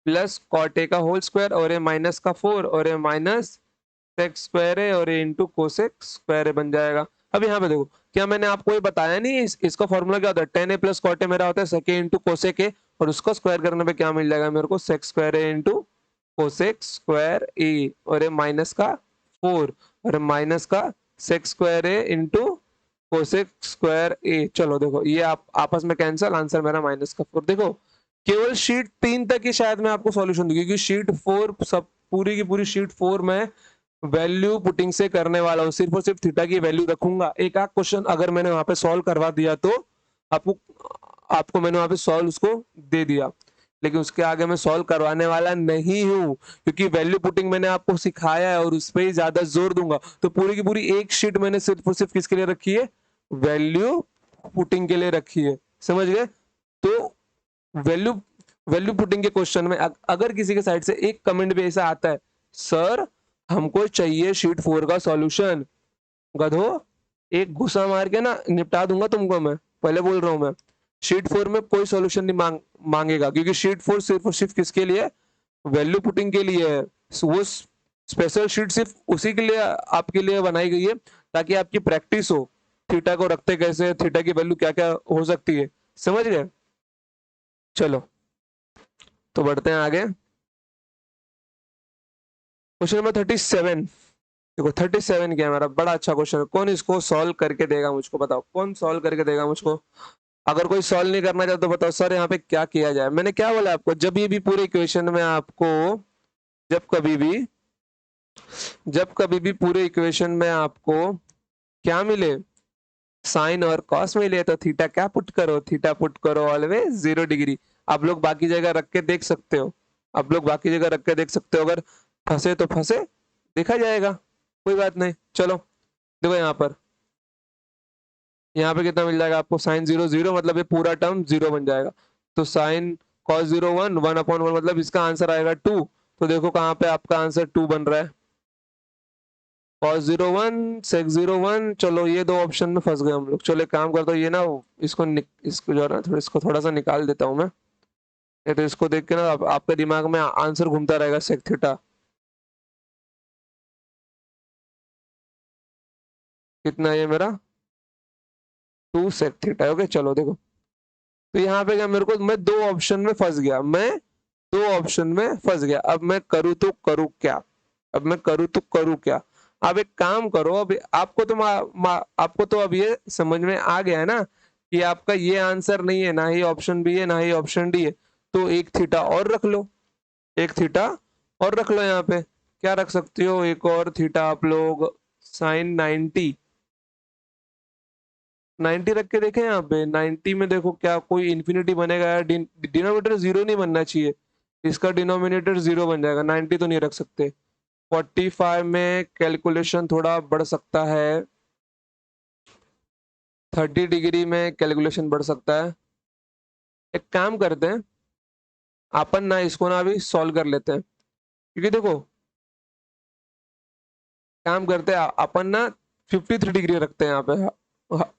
प्लस कॉट ए का होल स्क्वायर और ए माइनस का 4 और ए माइनस सेक स्क्वायर है और ए इंटू कोसेक स्क्वायर है बन जाएगा। अब यहाँ पे देखो, क्या मैंने आपको ये बताया नहीं, इसका फॉर्मूला क्या होता है, tan a plus cot a मेरा होता है सेक ए इंटू कोसेक ए, और उसको स्क्वायर करने पे क्या मिल जाएगा मेरे को, सेक स्क्वायर ए इंटू कोसेक स्क्वायर ए और ए माइनस का 4 और माइनस का सेक स्क्वायर ए इंटू कोसेक स्क्वायर ए। चलो देखो ये आप आपस में कैंसिल, आंसर मेरा माइनस का 4। देखो केवल शीट 3 तक ही शायद मैं आपको सॉल्यूशन दूं, क्योंकि शीट 4 सब पूरी की पूरी शीट 4 में वैल्यू पुटिंग से करने वाला हूँ, सिर्फ और सिर्फ थीटा की वैल्यू रखूंगा। एक आध क्वेश्चन अगर मैंने वहां पे सॉल्व करवा दिया तो आपको आपको मैंने वहां पे सॉल्व उसको दे दिया, लेकिन उसके आगे मैं सॉल्व करवाने वाला नहीं हूँ, क्योंकि वैल्यू पुटिंग मैंने आपको सिखाया है और उस पर ही ज्यादा जोर दूंगा। तो पूरी की पूरी एक शीट मैंने सिर्फ और सिर्फ किसके लिए रखी है, वैल्यू पुटिंग के लिए रखी है, समझ गए। तो वैल्यू वैल्यू पुटिंग के क्वेश्चन में अगर किसी के साइड से एक कमेंट भी ऐसा आता है, सर हमको चाहिए शीट 4 का सॉल्यूशन, गधो एक घुसा मार के ना निपटा दूंगा तुमको, मैं पहले बोल रहा हूं। मैं शीट 4 में कोई सॉल्यूशन नहीं मांगेगा, क्योंकि शीट 4 सिर्फ और सिर्फ किसके लिए, वैल्यू पुटिंग के लिए है। वो स्पेशल शीट सिर्फ उसी के लिए आपके लिए बनाई गई है, ताकि आपकी प्रैक्टिस हो, थीटा को रखते कैसे, थीटा की वैल्यू क्या क्या हो सकती है, समझ गए। चलो तो बढ़ते हैं आगे। Question number 37। देखो 37 क्या है हमारा, बड़ा अच्छा क्वेश्चन है। कौन इसको सॉल्व करके देगा मुझको, बताओ कौन सॉल्व करके देगा मुझको। अगर कोई सॉल्व नहीं करना चाहता तो बताओ सर यहाँ पे क्या किया जाए। मैंने क्या बोला आपको, जब ये भी पूरे इक्वेशन में आपको, जब कभी भी जब कभी भी पूरे इक्वेशन में आपको क्या मिले, साइन और कॉस मिले, तो थीटा क्या पुट करो, थीटा पुट करो ऑलवेज 0 डिग्री। आप लोग बाकी जगह रख के देख सकते हो, आप लोग बाकी जगह रख के देख सकते हो, अगर फंसे तो फंसे, देखा जाएगा, कोई बात नहीं। चलो देखो यहाँ पे कितना मिल जाएगा आपको, साइन 0 0, मतलब ये पूरा टर्म 0 बन जाएगा। तो साइन कॉस 0 1, 1/1, मतलब इसका आंसर आएगा 2। तो देखो कहाँ पे आपका आंसर 2 बन रहा है, कॉस 0 1 सेक 0 1। चलो ये दो ऑप्शन में फंस गए हम लोग। चलो एक काम करता हूँ, ये ना इसको जो है ना इसको थोड़ा सा निकाल देता हूँ मैं, नहीं तो इसको देख के ना आपके दिमाग में आंसर घूमता रहेगा सेक थीटा। कितना ये मेरा 2 सेक थीटा, ओके। चलो देखो, तो यहाँ पे क्या मेरे को, मैं दो ऑप्शन में फंस गया, मैं दो ऑप्शन में फंस गया। अब मैं करूँ तो करूँ क्या, अब मैं करूँ तो करूँ क्या। अब एक काम करो, अब आपको तो आपको तो अब ये समझ में आ गया है ना कि आपका ये आंसर नहीं है, ना ही ऑप्शन बी है ना ही ऑप्शन डी है। तो एक थीटा और रख लो, एक थीटा और रख लो। यहाँ पे क्या रख सकते हो, एक और थीटा आप लोग, साइन 90 रख के देखें। यहाँ पे 90 में देखो क्या कोई इंफिनिटी बनेगा यार, डिनोमिनेटर 0 नहीं बनना चाहिए, इसका डिनोमिनेटर 0 बन जाएगा, 90 तो नहीं रख सकते। 45 में कैलकुलेशन थोड़ा बढ़ सकता है, 30 डिग्री में कैलकुलेशन बढ़ सकता है। एक काम करते हैं, अपन ना इसको ना अभी सॉल्व कर लेते हैं, क्योंकि देखो काम करते हैं अपन ना 53 डिग्री रखते हैं यहाँ पे।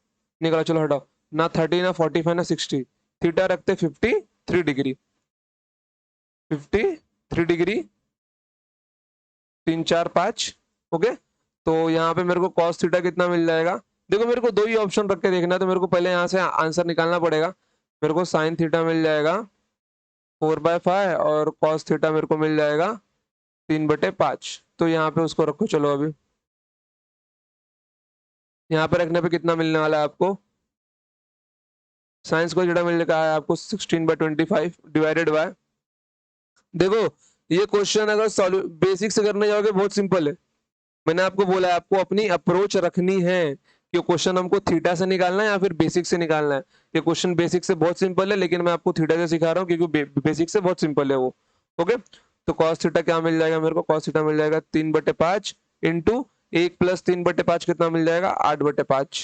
निकला, चलो हटाओ, ना 30 ना 45 ना 60, थीटा रखते 53 डिग्री, 53 डिग्री, 3 4 5, ओके। तो यहाँ पे मेरे को cos थीटा कितना मिल जाएगा, देखो मेरे को दो ही ऑप्शन रख के देखना है, तो मेरे को पहले यहाँ से आंसर निकालना पड़ेगा। मेरे को साइन थीटा मिल जाएगा 4/5 और cos थीटा मेरे को मिल जाएगा 3/5। तो यहाँ पे उसको रखो, चलो अभी यहाँ पे रखने पे कितना मिलने वाला है आपको, साइंस को थीटा मिलने का है आपको 16/25 डिवाइडेड बाय, देखो ये क्वेश्चन अगर बेसिक से करने जाओगे बहुत सिंपल है। मैंने आपको बोला है आपको अपनी अप्रोच रखनी है कि क्वेश्चन हमको थीटा से निकालना है या फिर बेसिक से निकालना है। ये क्वेश्चन बेसिक से बहुत सिंपल है, लेकिन मैं आपको थीटा से सिखा रहा हूँ क्योंकि बेसिक से बहुत सिंपल है वो, ओके। तो cos थीटा क्या मिल जाएगा मेरे को, cos थीटा मिल जाएगा 3/5 इंटू 1 प्लस 3/5 कितना मिल जाएगा 8/5,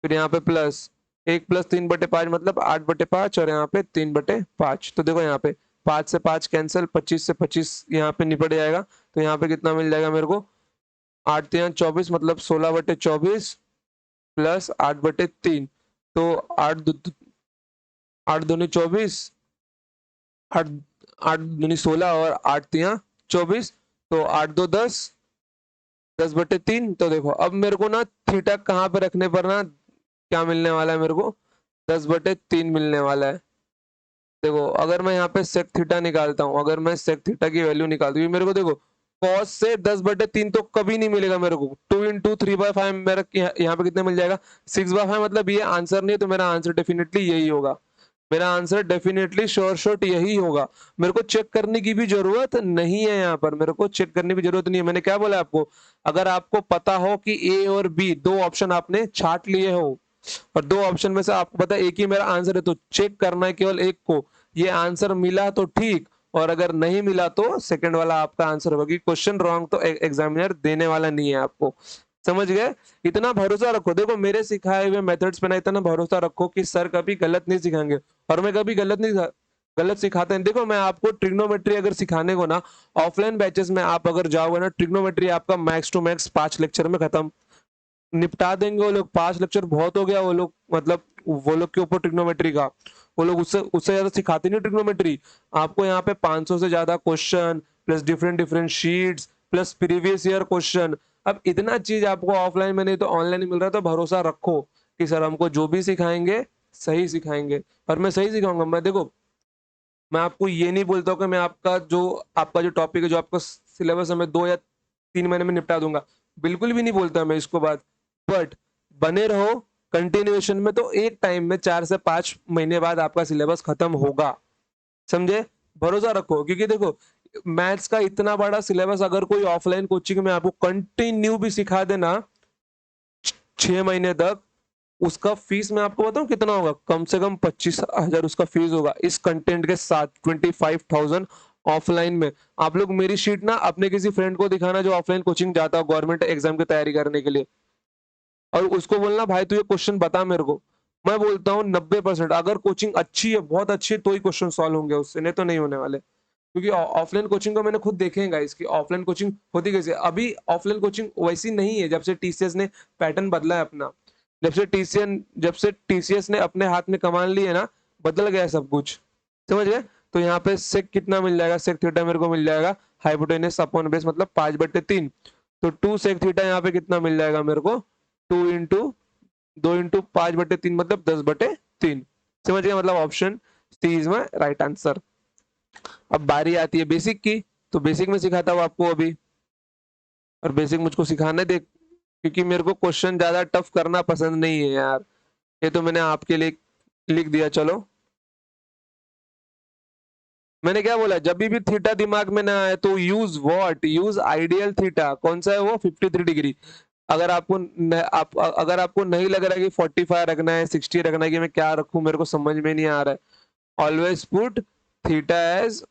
फिर यहाँ पे प्लस 1 प्लस 3/5 मतलब 8/5 और यहाँ पे 3/5। तो देखो यहाँ पे 5 से 5 कैंसिल, 25 से 25 यहाँ पे निपट जाएगा। तो यहाँ पे कितना मिल जाएगा मेरे को, 8 3 24 मतलब 16/24 प्लस 8/3। तो 8 8 दूनी 24, 8 8 दूनी 16 और 8 तिया 24, तो 8 2 10, 10/3। तो देखो अब मेरे को ना थीटा कहाँ पे रखने पर ना क्या मिलने वाला है मेरे को, 10/3 मिलने वाला है। देखो अगर मैं यहाँ पे सेक थीटा निकालता हूँ, अगर मैं सेक थीटा की वैल्यू निकालती हूँ, मेरे को देखो कॉस से 10/3 तो कभी नहीं मिलेगा मेरे को। 2 इंटू 3/5 मेरा यहाँ पे कितने मिल जाएगा, 6/5। मतलब ये आंसर नहीं है, तो मेरा आंसर डेफिनेटली यही होगा। मेरा आंसर डेफिनेटली श्योर शॉट यही होगा। मेरे को चेक करने की भी जरूरत नहीं है, यहाँ पर मेरे को चेक करने की जरूरत नहीं है। मैंने क्या बोला आपको, अगर आपको पता हो कि ए और बी दो ऑप्शन आपने छाट लिए हो और दो ऑप्शन में से आपको पता है एक ही मेरा आंसर है, तो चेक करना है केवल एक को। ये आंसर मिला तो ठीक, और अगर नहीं मिला तो सेकंड वाला आपका आंसर होगा, कि क्वेश्चन रॉन्ग तो एग्जामिनर देने वाला नहीं है आपको। समझ गए? इतना भरोसा रखो, देखो मेरे सिखाए हुए मेथड्स पे ना इतना भरोसा रखो कि सर कभी गलत नहीं सिखाएंगे, और मैं कभी गलत सिखाते हैं। देखो मैं आपको ट्रिग्नोमेट्री अगर सिखाने को ना ऑफलाइन बैचेस में आप अगर जाओगे ना, ट्रिग्नोमेट्री आपका मैक्स टू मैक्स 5 लेक्चर में खत्म, निपटा देंगे वो लोग। 5 लेक्चर बहुत हो गया वो लोग, मतलब वो लोग के ऊपर ट्रिग्नोमेट्री का। वो लोग उससे उससे ज्यादा सिखाते नहीं ट्रिग्नोमेट्री। आपको यहाँ पे 500 से ज्यादा question plus different different sheets plus previous year question. अब इतना चीज आपको ऑफलाइन में नहीं तो ऑनलाइन मिल रहा है, तो भरोसा रखो कि सर हमको जो भी सिखाएंगे सही सिखाएंगे। और मैं सही सिखाऊंगा। मैं देखो मैं आपको ये नहीं बोलता हूँ कि मैं आपका जो टॉपिक है, जो आपका सिलेबस है, मैं 2 या 3 महीने में निपटा दूंगा। बिल्कुल भी नहीं बोलता मैं इसको बात। बट बने रहो कंटिन्यूएशन में, तो एक टाइम में 4 से 5 महीने बाद आपका सिलेबस खत्म होगा। समझे? भरोसा रखो, क्योंकि देखो मैथ्स का इतना बड़ा सिलेबस अगर कोई ऑफलाइन कोचिंग में आपको कंटिन्यू भी सिखा देना 6 महीने तक, उसका फीस मैं आपको बताऊं कितना होगा, कम से कम 25,000 उसका फीस होगा इस कंटेंट के साथ, 25,000 ऑफलाइन में। आप लोग मेरी शीट ना अपने किसी फ्रेंड को दिखाना जो ऑफलाइन कोचिंग जाता हो गवर्नमेंट एग्जाम की तैयारी करने के लिए, और उसको बोलना भाई तू ये क्वेश्चन बता मेरे को। मैं बोलता हूँ 90%, अगर कोचिंग अच्छी है, बहुत अच्छी है, तो ही क्वेश्चन सॉल्व होंगे उससे, नहीं तो नहीं होने वाले। क्योंकि ऑफलाइन कोचिंग को मैंने खुद देखेगा, इसकी ऑफलाइन कोचिंग होती कैसे। अभी ऑफलाइन कोचिंग वैसी नहीं है, जब से टीसीएस ने पैटर्न बदला है अपना। जब से टीसीएस ने अपने हाथ में कमान ली है ना, बदल गया है सब कुछ। समझ गए? तो यहाँ पे सेक कितना मिल जाएगा, सेक थीटा मेरे को मिल जाएगा हाइपोटेनस अपॉन बेस मतलब 5/3। तो 2 सेक थीटा यहाँ पे कितना मिल जाएगा मेरे को, 2 इंटू 5/3 मतलब 10/3। समझ गए? मतलब option C is my right answer. अब बारी आती है बेसिक की, तो बेसिक में सिखाता हूँ आपको अभी। और बेसिक मुझको सिखाने दे, क्योंकि मेरे को क्वेश्चन ज्यादा टफ करना पसंद नहीं है यार। ये तो मैंने आपके लिए लिख दिया। चलो मैंने क्या बोला, जब भी थीटा दिमाग में ना आए तो use what, use ideal theta. कौन सा है वो, 53 डिग्री। अगर आपको नहीं लग रहा है कि 45 रखना है, 60 रखना है, कि मैं क्या रखूं मेरे को समझ में नहीं आ रहा है, ऑलवेज पुट थीटा एज,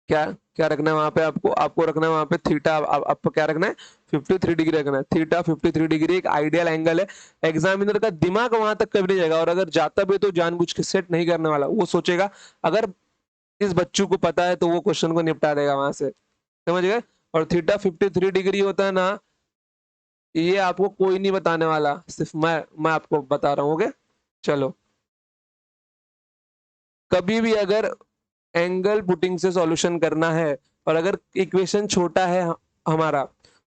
क्या क्या रखना है वहां पे, आपको आपको रखना है वहां पे थीटा। आपको क्या रखना है, 53 डिग्री रखना है। थीटा 53 डिग्री एक आइडियल एंगल है। एग्जामिनर का दिमाग वहां तक कभी नहीं जाएगा, और अगर जाता भी तो जानबूझ के सेट नहीं करने वाला। वो सोचेगा अगर इस बच्चों को पता है तो वो क्वेश्चन को निपटा देगा वहां से। समझ गए? और थीटा 53 डिग्री होता है ना, ये आपको कोई नहीं बताने वाला, सिर्फ मैं आपको बता रहा हूँ। ओके चलो, कभी भी अगर एंगल पुटिंग से सॉल्यूशन करना है, और अगर इक्वेशन छोटा है हमारा,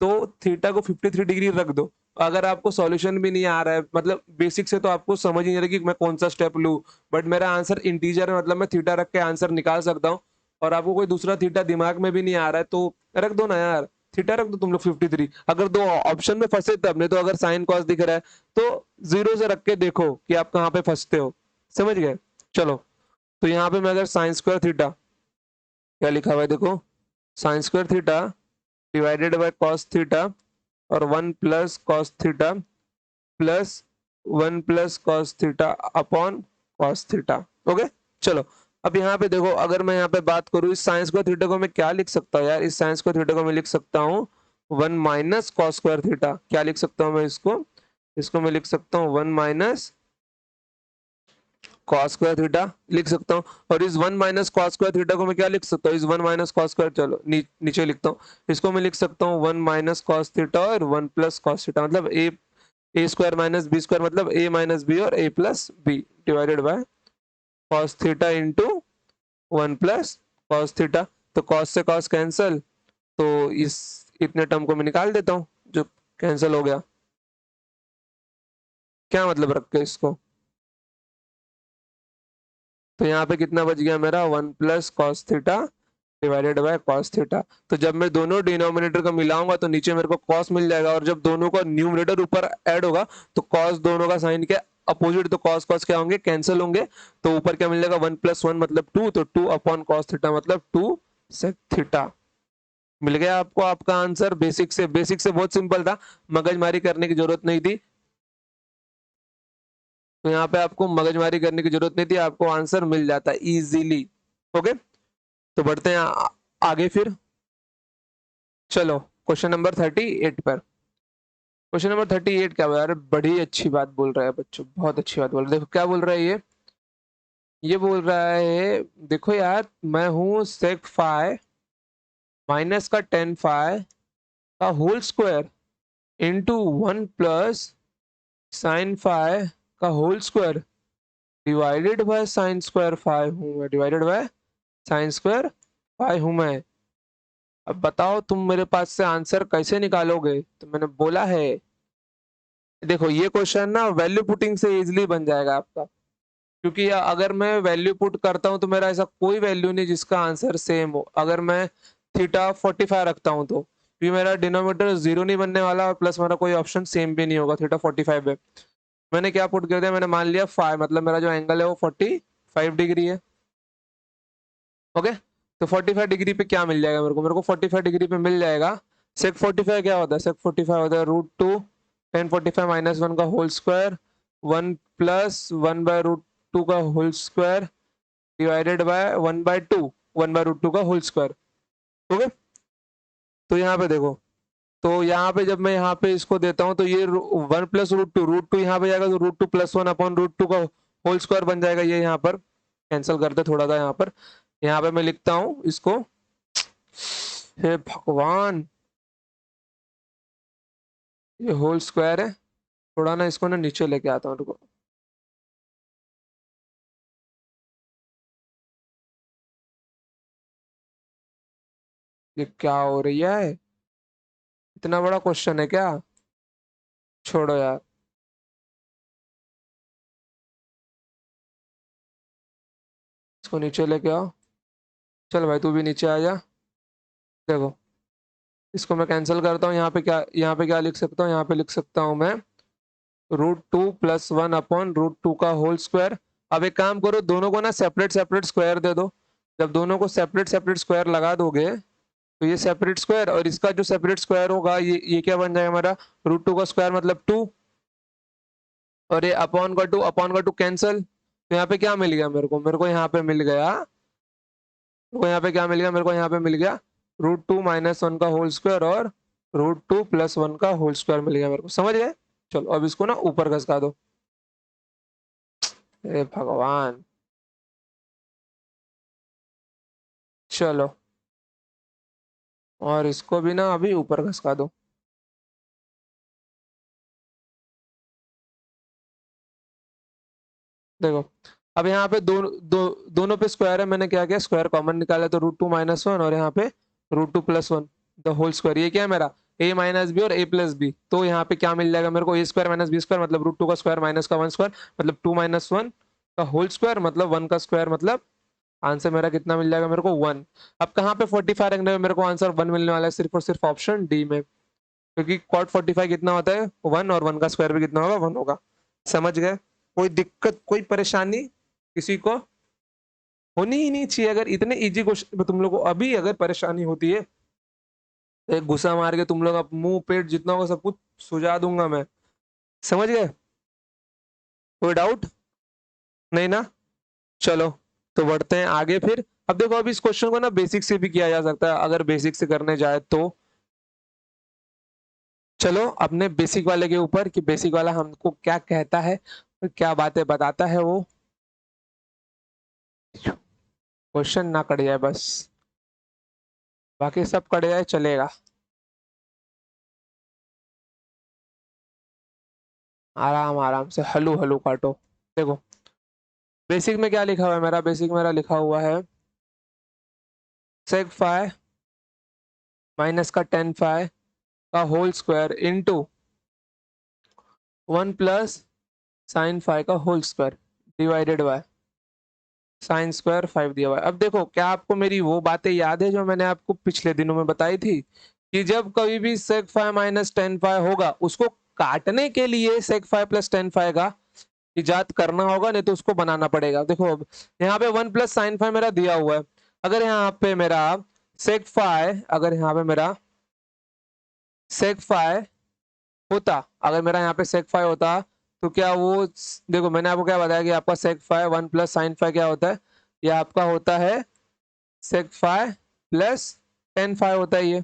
तो थीटा को 53 डिग्री रख दो। अगर आपको सॉल्यूशन भी नहीं आ रहा है, मतलब बेसिक से तो आपको समझ ही नहीं रहा कि मैं कौन सा स्टेप लूं, बट मेरा आंसर इंटीजर है, मतलब मैं थीटा रख के आंसर निकाल सकता हूँ, और आपको कोई दूसरा थीटा दिमाग में भी नहीं आ रहा है, तो रख दो ना यार, थीटा रख दो तुम लोग 53। अगर दो ऑप्शन में फंसे तब, नहीं तो अगर साइन कॉस दिख रहा है तो जीरो से रख के देखो कि आप कहाँ पे फंसते हो। समझ गए? चलो, तो यहाँ पे मैं अगर साइन स्क्वायर थीटा, क्या लिखा हुआ है देखो, sign square theta divided by cos theta, और 1 + cos theta plus 1 + cos theta upon cos theta. Okay चलो, अब यहाँ पे देखो, अगर मैं यहाँ पे बात करूँ इस साइन स्क्वायर थीटा को मैं क्या लिख सकता हूँ यार, इस साइन स्क्वायर थीटा को मैं लिख सकता हूँ 1 - cos स्क्वायर थीटा। क्या लिख सकता हूँ मैं इसको, इसको मैं लिख सकता हूँ 1 - cos स्क्वायर थीटा लिख सकता हूँ। और इस 1 - cos स्क्वायर थीटा को मैं क्या लिख सकता हूँ, इस 1 - cos स्क्वायर, चलो नीचे लिखता हूँ, इसको मैं लिख सकता हूँ 1 - cos थीटा और 1 + cos थीटा, मतलब a square minus b square, मतलब a - बी और a + b divided by cos theta into 1 plus cos theta. तो कॉस से कॉस कैंसल, तो इस इतने टर्म को मैं निकाल देता हूँ जो कैंसिल हो गया। क्या मतलब रख के इसको, तो यहाँ पे कितना बच गया मेरा 1 plus cos theta divided by cos theta. तो जब मैं दोनों डिनोमिनेटर को मिलाऊंगा तो नीचे मेरे को कॉस मिल जाएगा, और जब दोनों का न्यूमरेटर ऊपर ऐड होगा तो कॉस दोनों का साइन के अपोजिट, तो कॉस कॉस क्या होंगे, कैंसिल होंगे। तो ऊपर क्या मिल जाएगा 1 + 1 मतलब 2, तो 2 अपॉन कॉस थीटा मतलब 2 सेक थीटा। मिल गया आपको आपका आंसर। बेसिक से बहुत सिंपल था, मगजमारी करने की जरूरत नहीं थी। तो यहाँ पे आपको मगजमारी करने की जरूरत नहीं थी, आपको आंसर मिल जाता है इजीली। ओके, तो बढ़ते हैं आगे फिर। चलो क्वेश्चन नंबर 38 पर। क्वेश्चन नंबर 38 क्या बोल रहा है, बड़ी अच्छी बात बोल रहा है बच्चों, बहुत अच्छी बात बोल रहा है। देखो क्या बोल रहा है ये बोल रहा है, देखो यार मैं हूं सेक फाइ माइनस का टेन फाइ का whole square into 1 plus sine phi का whole square divided by sine square phi हूं मैं, divided by sine square phi हूं मैं। अब बताओ तुम मेरे पास से आंसर कैसे निकालोगे, तो मैंने बोला है देखो ये क्वेश्चन ना वैल्यू पुटिंग से इजीली बन जाएगा आपका, क्योंकि अगर मैं वैल्यू पुट करता हूं तो मेरा ऐसा कोई वैल्यू नहीं जिसका आंसर सेम हो। अगर मैं थीटा 45 रखता हूं तो भी मेरा डिनोमिनेटर जीरो नहीं बनने वाला, और प्लस मेरा कोई ऑप्शन सेम भी नहीं होगा थीटा 45 में। मैंने क्या पुट कर दिया, मैंने मान लिया फाइव, मतलब मेरा जो एंगल है वो 45 डिग्री है। ओके, तो 45 डिग्री पे क्या मिल जाएगा मेरे को 45 डिग्री पे मिल जाएगा सेक 45 क्या होता है, सेक 45 होता है √2 टेन 45 माइनस 1 का होल स्क्वायर 1 प्लस 1/√2 का होल स्क्वायर डिवाइडेड बाय 1/2 1/√2 का होल स्क्वायर। ओके, तो यहाँ पे देखो, तो यहाँ पे जब मैं यहाँ पे इसको देता हूँ तो ये 1 + √2 यहाँ पे जाएगा, तो √2 + 1 अपॉन √2 का होल स्क्वायर बन जाएगा। ये यहाँ पर कैंसिल करते थोड़ा सा, यहाँ पे मैं लिखता हूँ इसको, हे भगवान, ये होल स्क्वायर है। थोड़ा ना इसको ना नीचे लेके आता हूँ, रुको। ये क्या हो रही है, इतना बड़ा क्वेश्चन है क्या, छोड़ो यार। इसको नीचे लेके आओ, चल भाई तू भी नीचे आ जा। देखो इसको मैं कैंसिल करता हूँ, यहाँ पे क्या लिख सकता हूँ, यहाँ पे लिख सकता हूँ मैं √2 + 1 अपॉन √2 का होल स्क्वायर। अब एक काम करो, दोनों को ना सेपरेट सेपरेट स्क्वायर दे दो। जब दोनों को सेपरेट सेपरेट स्क्वायर लगा दोगे तो ये सेपरेट स्क्वायर और इसका जो सेपरेट स्क्वायर होगा ये क्या बन जाएगा हमारा, √2 का स्क्वायर मतलब 2, और ये अपॉन का टू कैंसल। तो यहाँ पे क्या मिल गया यहाँ पे मिल गया, मेरे को यहाँ पे क्या मिल गया, मेरे को यहाँ पे मिल गया √2 - 1 का होल स्क्वायर और √2 + 1 का होल स्क्वायर मिल गया मेरे को, समझ गए। चलो अब इसको ना ऊपर घसका दो, हे भगवान। चलो और इसको भी ना अभी ऊपर घसका दो। देखो अब यहाँ पे दोनों पे स्क्वायर है, मैंने क्या किया स्क्वायर कॉमन निकाला, तो √2 - 1 और यहाँ पे √2 + 1 द होल स्क्वायर। ये क्या है मेरा a - b और a + b, तो यहाँ पे क्या मिल जाएगा मेरे को a² - b² मतलब √2 का स्क्वायर माइनस का 1 स्क्वायर मतलब 2 - 1 का होल स्क्वायर मतलब 1 का स्क्वायर, मतलब आंसर मेरा कितना मिल जाएगा मेरे को 1। अब कहाँ पे 45 रखने में मेरे को आंसर 1 मिलने वाला है, सिर्फ और सिर्फ ऑप्शन डी में, क्योंकि cot 45 कितना होता है 1, और 1 का स्क्वायर भी कितना होगा 1 होगा। समझ गए, कोई दिक्कत कोई परेशानी किसी को होनी ही नहीं चाहिए। अगर इतने इजी क्वेश्चन में तुम लोग को अभी अगर परेशानी होती है तो एक गुस्सा मार के तुम लोग अब मुंह पेट जितना होगा सब कुछ सुझा दूंगा मैं। समझ गए, कोई डाउट नहीं ना। चलो तो बढ़ते हैं आगे फिर। अब देखो अब इस क्वेश्चन को ना बेसिक से भी किया जा सकता है, अगर बेसिक से करने जाए तो। चलो अपने बेसिक वाले के ऊपर कि बेसिक वाला हमको क्या कहता है और क्या बातें बताता है वो, क्वेश्चन ना कट जाए बस, बाकी सब कट जाए चलेगा। आराम आराम से हलू हलू काटो। देखो बेसिक में क्या लिखा हुआ है मेरा, बेसिक मेरा लिखा हुआ है सेक फाई माइनस का टेन फाई का whole square into 1 plus sine phi का whole square divided by sine square 5 दिया हुआ है। अब देखो, क्या आपको मेरी वो बातें याद है जो मैंने आपको पिछले दिनों में बताई थी कि जब कभी भी sec phi minus tan phi होगा, उसको काटने के लिए sec phi plus tan phi का इजाद करना होगा, नहीं तो उसको बनाना पड़ेगा। देखो अब यहाँ पे 1 प्लस साइन फाई मेरा दिया हुआ है, अगर यहाँ पे मेरा सेक फाई, अगर यहाँ पे मेरा सेक फाई होता, अगर मेरा यहाँ पे सेक फाई होता तो क्या वो, देखो मैंने आपको क्या बताया कि आपका sec phi 1 plus sine phi क्या होता है, ये आपका होता है sec phi plus tan phi होता है, ये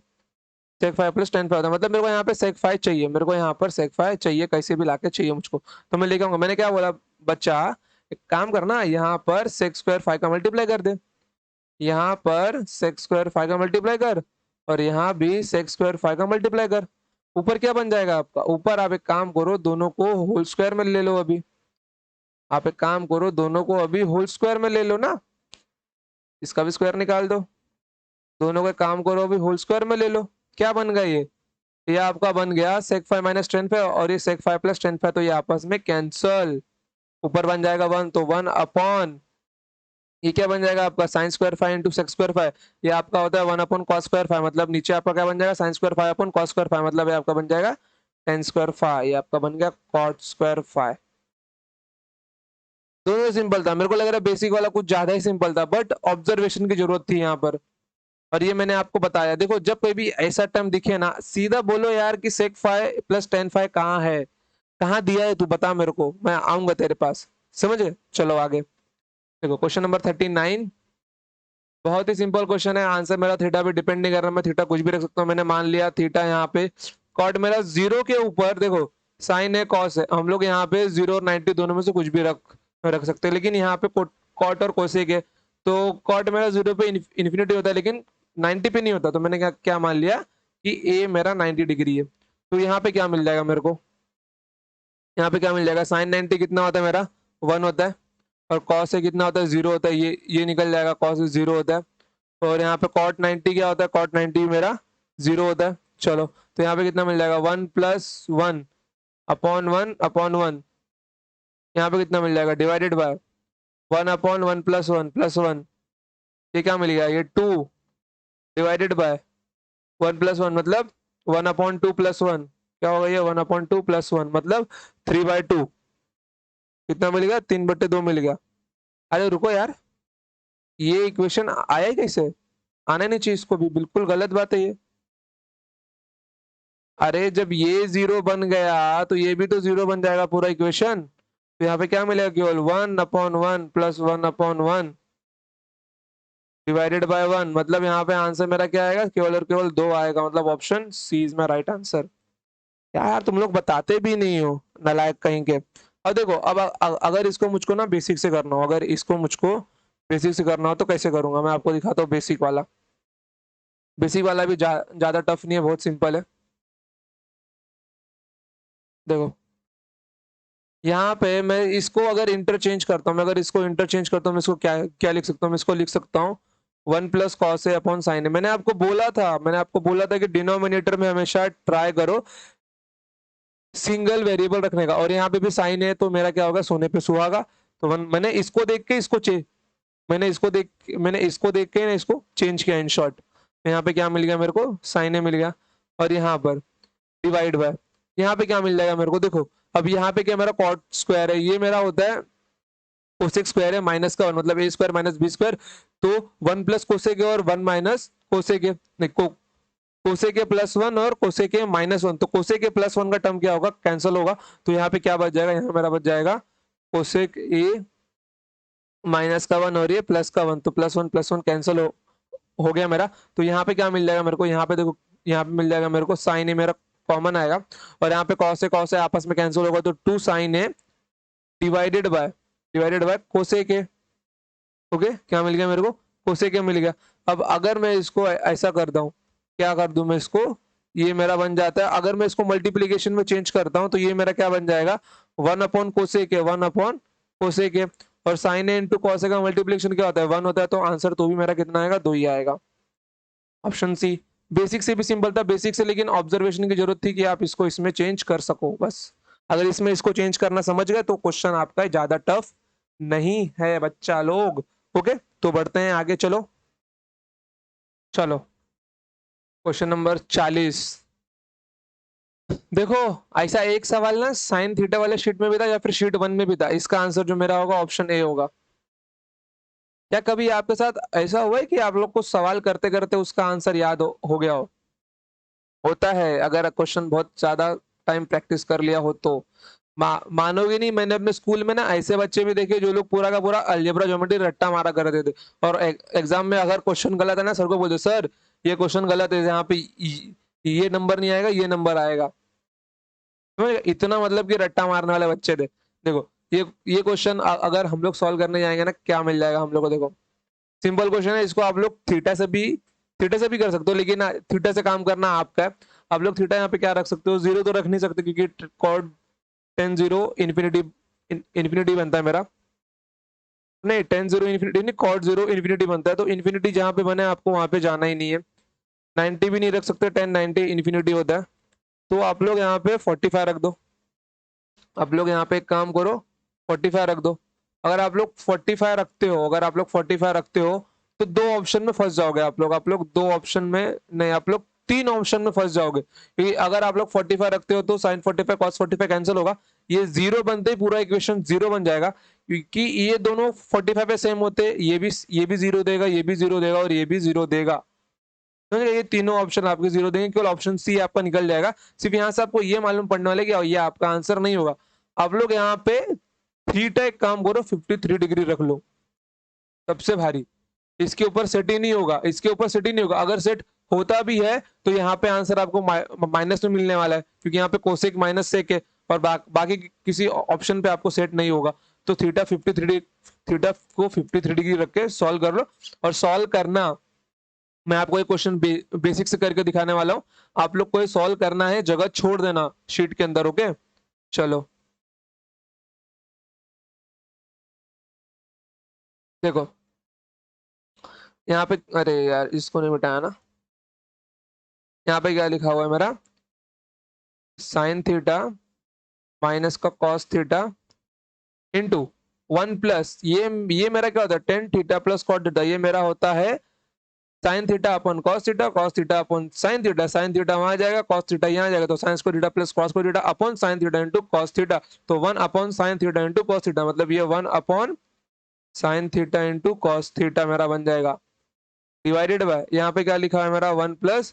sec phi plus tan phi होता है। मतलब मेरे को यहाँ पे सेक फाई चाहिए, मेरे को यहाँ पर सेक फाई चाहिए, कैसे भी लाके चाहिए मुझको, तो मैं लेके आऊंगा। मैंने क्या बोला बच्चा, एक काम करना, यहाँ पर सेक स्क्वायर फाई का मल्टीप्लाई कर दे, यहाँ पर सेक स्क्वायर फाई का मल्टीप्लाई कर, और यहाँ भी सेक स्क्वायर फाई का मल्टीप्लाई कर। ऊपर क्या बन जाएगा आपका, ऊपर आप एक काम करो, दोनों को होल स्क्वायर में ले लो। अभी आप एक काम करो, दोनों को अभी होल स्क्वायर में ले लो ना, इसका भी स्क्वायर निकाल दो, दोनों का काम करो अभी होल स्क्वायर में ले लो। क्या बन गया ये आपका बन गया sec phi minus tan phi, और ये sec phi plus tan phi, तो ये आपस में कैंसल, ऊपर बन जाएगा 1, तो 1 अपॉन, ये क्या बन जाएगा आपका sine square phi into sec square phi, ये आपका होता है 1 अपॉन कॉस स्क्वायर फाई, मतलब नीचे आपका क्या बन जाएगा sine square phi upon cos square phi, मतलब ये आपका बन जाएगा टेन स्क्वायर फाई, ये आपका बन गया कॉट स्क्वायर फाई। दोनों सिंपल था, मेरे को लग रहा है बेसिक वाला कुछ ज्यादा ही सिंपल था, बट ऑब्जर्वेशन की जरूरत थी यहाँ पर, और ये मैंने आपको बताया। देखो जब कोई भी ऐसा टर्म दिखे ना, सीधा बोलो यार कि sec phi plus tan phi कहाँ है, कहाँ दिया है, तू बता मेरे को, मैं आऊंगा तेरे पास, समझ गए। चलो आगे देखो, क्वेश्चन नंबर 39, बहुत ही सिंपल क्वेश्चन है। आंसर मेरा थीटा पे डिपेंड नहीं कर रहा, मैं थीटा कुछ भी रख सकता हूँ। मैंने मान लिया थीटा यहाँ पे कॉट मेरा जीरो के ऊपर, देखो साइन है कॉस है, हम लोग यहाँ पे 0 और 90 दोनों में से कुछ भी रख रख सकते हैं, लेकिन यहाँ पे कॉट और कोसेक है, तो कॉट मेरा 0 पे इन्फिनिटी होता है, लेकिन 90 पे नहीं होता, तो मैंने क्या क्या मान लिया कि ए मेरा 90 डिग्री है। तो यहाँ पे क्या मिल जाएगा मेरे को, यहाँ पे क्या मिल जाएगा, साइन 90 कितना होता है मेरा 1 होता है, और कॉस से कितना होता है 0 होता है, ये निकल जाएगा, कॉस से 0 होता है, और यहाँ पे कॉट 90 क्या होता है, कॉट 90 मेरा 0 होता है। चलो तो यहाँ पे कितना मिल जाएगा 1 प्लस 1 अपॉन 1 अपॉन 1, यहाँ पे कितना मिल जाएगा डिवाइडेड बाय 1 अपॉन 1 प्लस 1, ये क्या मिल गया, ये 2 डिवाइडेड बाय 1 प्लस 1, मतलब 1 अपॉन 2 प्लस 1, क्या होगा ये 1 अपॉन 2 प्लस 1, मतलब 3/2, कितना मिल गया 3/2 मिल गया। अरे रुको यार, ये इक्वेशन आया ही कैसे, आना नहीं चाहिए इसको भी, बिल्कुल गलत बात है ये। अरे जब ये 0 बन गया तो ये भी तो 0 बन जाएगा पूरा इक्वेशन, तो यहाँ पे क्या मिलेगा, केवल 1 upon 1 plus 1 upon 1 divided by 1, मतलब यहाँ पे आंसर मेरा क्या आएगा, केवल और केवल 2 आएगा, मतलब option C is my right answer. यार तुम लोग बताते भी नहीं हो, नालायक कहीं के। अब देखो, अब अगर इसको मुझको ना बेसिक से करना हो, अगर इसको मुझको बेसिक से करना हो तो कैसे करूंगा, मैं आपको दिखाता हूँ बेसिक वाला। बेसिक वाला भी ज्यादा टफ नहीं है, बहुत सिंपल है। देखो यहाँ पे मैं इसको अगर इंटरचेंज करता हूँ, मैं अगर इसको इंटरचेंज करता हूँ, मैं इसको क्या क्या लिख सकता हूँ, मैं इसको लिख सकता हूँ 1 plus cos A upon sine ए। मैंने आपको बोला था कि डिनोमिनेटर में हमेशा ट्राई करो सिंगल वेरिएबल रखने का, और यहाँ पे भी साइन है, तो मेरा क्या होगा सोने पे सुहागा। तो मैंने इसको देख के इसको मैंने इसको देख के ना इसको चेंज किया इन शॉर्ट। यहाँ पे क्या मिल गया मेरे को, साइन ए मिल गया, और यहाँ पर डिवाइड बाय, यहाँ पे क्या मिल जाएगा मेरे को, देखो अब यहाँ पे क्या मेरा कॉट स्क्वायर है, ये मेरा होता है कोसेक स्क्वायर है माइनस का 1, मतलब a square minus b square, तो 1 प्लस कोसेक है और 1 माइनस कोसेक है, नहीं कोसेक के प्लस 1 और कोसेक के माइनस 1, तो कोसेक के प्लस 1 का टर्म क्या होगा, कैंसिल होगा, तो यहाँ पे क्या बच जाएगा, यहाँ मेरा बच जाएगा कोसेक ए माइनस का 1 और ये प्लस का 1, तो प्लस 1 कैंसिल हो गया मेरा। तो यहाँ पे क्या मिल जाएगा मेरे को, यहाँ पे देखो यहाँ पे मिल जाएगा मेरे को साइन ए मेरा कॉमन आएगा, और यहाँ पे कॉस ए आपस में कैंसिल होगा, तो 2 sine a divided by cosec a. Okay, क्या मिल गया मेरे को, कोसेक ए मिल गया। अब अगर मैं इसको ऐसा करता हूँ, क्या कर दूं मैं इसको, ये मेरा बन जाता है, अगर मैं इसको मल्टीप्लीकेशन में चेंज करता हूं तो ये मेरा क्या बन जाएगा 1 अपॉन कोसेक है, 1 अपॉन कोसेक है, और sign A into cos A का मल्टीप्लिकेशन क्या होता है, 1 होता है, तो आंसर तो भी मेरा कितना आएगा, 2 ही आएगा। Option C. बेसिक से भी सिंपल था, बेसिक से लेकिन ऑब्जर्वेशन की जरूरत थी कि आप इसको इसमें चेंज कर सको बस। अगर इसमें इसको चेंज करना समझ गए तो क्वेश्चन आपका ज्यादा टफ नहीं है बच्चा लोग। ओके, तो बढ़ते हैं आगे, चलो चलो। Question number 40। देखो, ऐसा एक सवाल ना साइन थीटा वाले शीट में भी था या फिर शीट 1 में भी था। इसका आंसर जो मेरा होगा ऑप्शन ए होगा। क्या कभी आपके साथ ऐसा हुआ है कि आप लोग को सवाल करते करते उसका आंसर याद हो गया हो? होता है, अगर क्वेश्चन बहुत ज्यादा टाइम प्रैक्टिस कर लिया हो तो। मानोगे नहीं, मैंने अपने स्कूल में ना ऐसे बच्चे भी देखे जो लोग पूरा का पूरा अलजेब्रा ज्योमेट्री रट्टा मारा करते थे, और एग्जाम में अगर क्वेश्चन गलत है ना, सर को बोलते सर ये क्वेश्चन गलत है, यहाँ पे ये नंबर नहीं आएगा, ये नंबर आएगा। तो इतना मतलब कि रट्टा मारने वाले बच्चे थे। देखो, ये क्वेश्चन अगर हम लोग सॉल्व करने जाएंगे ना, क्या मिल जाएगा हम लोग को। देखो, सिंपल क्वेश्चन है, इसको आप लोग थीटा से भी कर सकते हो, लेकिन थीटा से काम करना आपका है। आप लोग थीटा यहाँ पे क्या रख सकते हो, 0 तो रख नहीं सकते क्योंकि कॉड 10 0 इन्फिनिटी इन्फिनिटी बनता है मेरा। नहीं, 10 0 इन्फिनिटी नहीं, कॉड 0 इन्फिनिटी बनता है, तो इन्फिनिटी जहां पे बने आपको वहां पे जाना ही नहीं है। 90 भी नहीं रख सकते, 10 90 इन्फिनिटी होता है। तो आप लोग यहाँ पे 45 रख दो। आप लोग यहाँ पे एक काम करो, 45 रख दो। अगर आप लोग 45 रखते हो, अगर आप लोग 45 रखते हो तो दो ऑप्शन में फंस जाओगे आप लोग। आप लोग दो ऑप्शन में नहीं, आप लोग तीन ऑप्शन में फंस जाओगे, क्योंकि अगर आप लोग 45 रखते हो तो साइन 45 कॉस 45 कैंसिल होगा। ये जीरो बनते ही पूरा इक्वेशन जीरो बन जाएगा, क्योंकि ये दोनों 45 पे सेम होते, ये भी जीरो देगा, ये भी जीरो देगा और ये भी जीरो देगा। समझ गए? ये तीनों ऑप्शन आपके जीरो देंगे, केवल ऑप्शन सी आपका निकल जाएगा। सिर्फ यहाँ से आपको ये मालूम पड़ने वाला है कि ये आपका आंसर नहीं होगा। आप लोग यहाँ पे थीटा एक काम करो, 53 डिग्री रख लो, सबसे भारी। इसके ऊपर सेट ही नहीं होगा, इसके ऊपर सेट ही नहीं होगा। अगर सेट होता भी है तो यहाँ पे आंसर आपको माइनस में मिलने वाला है, क्योंकि यहाँ पे कोसेक माइनस सेक है, और बाकी किसी ऑप्शन पे आपको सेट नहीं होगा। तो थीटा को 53 डिग्री रख के सॉल्व कर लो। और सॉल्व करना, मैं आपको एक क्वेश्चन बेसिक से करके दिखाने वाला हूं। आप लोग को ये सॉल्व करना है, जगह छोड़ देना शीट के अंदर। ओके, चलो देखो यहाँ पे, अरे यार इसको नहीं मिटाया ना। यहाँ पे क्या लिखा हुआ है मेरा, साइन थीटा माइनस का कॉस थीटा इंटू 1 प्लस ये मेरा क्या होता है, tan theta plus cot theta. ये मेरा होता है sine theta upon cos theta upon sine theta वहां जाएगा, कॉस थीटा यहाँ जाएगा, तो साइन को थीटा प्लस कॉस को theta upon sine theta into cos theta. तो 1 upon sine theta into cos theta, मतलब ये 1 upon sine theta into cos theta मेरा बन जाएगा, डिवाइडेड बाय यहाँ पे क्या लिखा है मेरा, 1 plus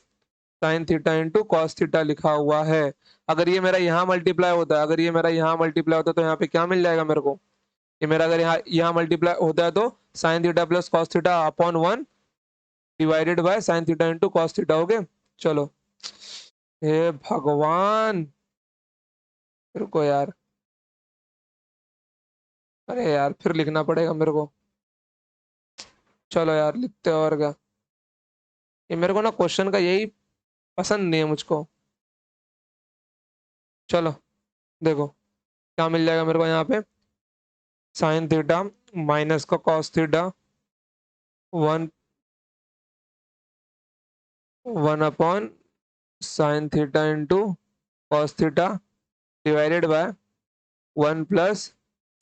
sine theta into cos theta लिखा हुआ है। अगर ये मेरा यहाँ मल्टीप्लाई होता है, अगर ये मेरा यहाँ मल्टीप्लाई होता है, तो यहाँ पे क्या मिल जाएगा मेरे को, ये मेरा अगर यहाँ मल्टीप्लाई होता है तो sine theta plus cos theta upon 1 divided by sine theta into cos theta. Okay, चलो। हे भगवान, रुको यार, अरे यार फिर लिखना पड़ेगा मेरे को। चलो यार लिखते हैं, और क्या। ये मेरे को ना क्वेश्चन का यही पसंद नहीं है मुझको। चलो देखो, क्या मिल जाएगा मेरे को यहाँ पे, साइन थीटा माइनस का cos theta 1 1 upon sine theta into cos theta divided by 1 plus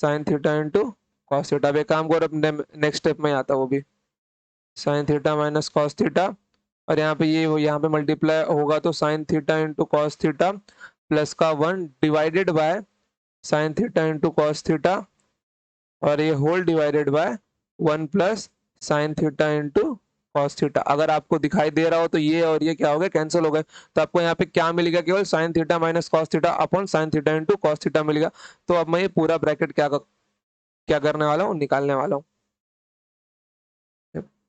sine theta into cos theta. अब एक काम करो, अपने नेक्स्ट स्टेप में आता है वो भी, sine theta minus cos theta, और यहाँ पे ये यहाँ पे मल्टीप्लाई होगा तो sine theta into cos theta plus का 1 divided by sine theta into cos theta, और ये whole divided by 1 plus sine theta into cos theta. अगर आपको दिखाई दे रहा हो तो ये और ये क्या हो गए, कैंसिल हो गए। तो आपको यहाँ पे क्या मिलेगा, केवल sign theta minus cos theta upon sine theta into cos theta मिलेगा। तो अब मैं ये पूरा ब्रैकेट क्या करने वाला हूँ, निकालने वाला हूँ।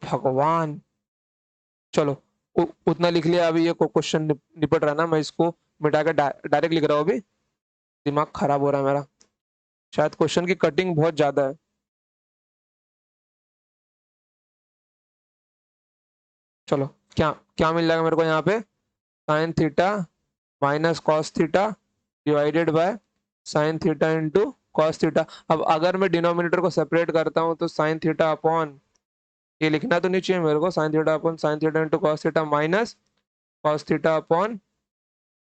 भगवान, चलो उतना लिख लिया। अभी ये क्वेश्चन निपट रहा है ना, मैं इसको मिटा कर डायरेक्ट लिख रहा हूँ अभी। दिमाग खराब हो रहा है मेरा, शायद क्वेश्चन की कटिंग बहुत ज्यादा है। चलो, क्या क्या मिल जाएगा मेरे को यहाँ पे, sign theta minus cos theta divided by sine theta into cos theta. अब अगर मैं डिनोमिनेटर को सेपरेट करता हूँ तो साइन थीटा अपॉन, ये लिखना तो नहीं चाहिए मेरे को, sine theta upon sine theta into cos theta minus cos theta upon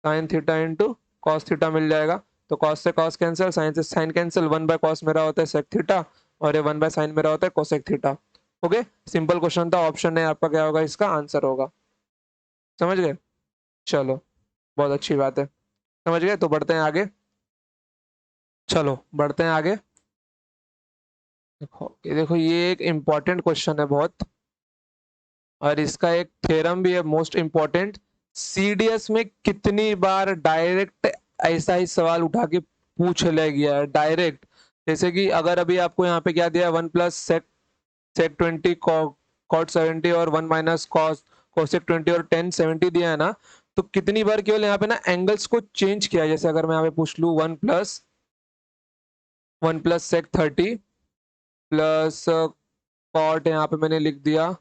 sine theta into cos theta मिल जाएगा। तो कॉस से कॉस कैंसिल, साइन से साइन कैंसिल, 1/cos मेरा होता है सेक थीटा और ये 1/sin मेरा होता है cosec theta. Okay, simple question था, ऑप्शन ए आपका क्या होगा, इसका आंसर होगा। समझ गए? चलो, बहुत अच्छी बात है, समझ गए। तो बढ़ते हैं आगे, चलो बढ़ते हैं आगे। देखो ये एक इम्पॉर्टेंट क्वेश्चन है बहुत, और इसका एक थ्योरम भी है मोस्ट इम्पॉर्टेंट। सीडीएस में कितनी बार डायरेक्ट ऐसा ही सवाल उठा के पूछ लिया गया है डायरेक्ट। जैसे कि अगर अभी आपको यहाँ पे क्या दिया, 1+sec 20 cot 70 और 1 - cosec 20 और tan 70 दिया है ना, तो कितनी बार केवल यहाँ पे ना एंगल्स को चेंज किया है। जैसे अगर मैं यहाँ पे पूछ लू 1+sec 30 प्लस कॉट, यहाँ पे मैंने लिख दिया,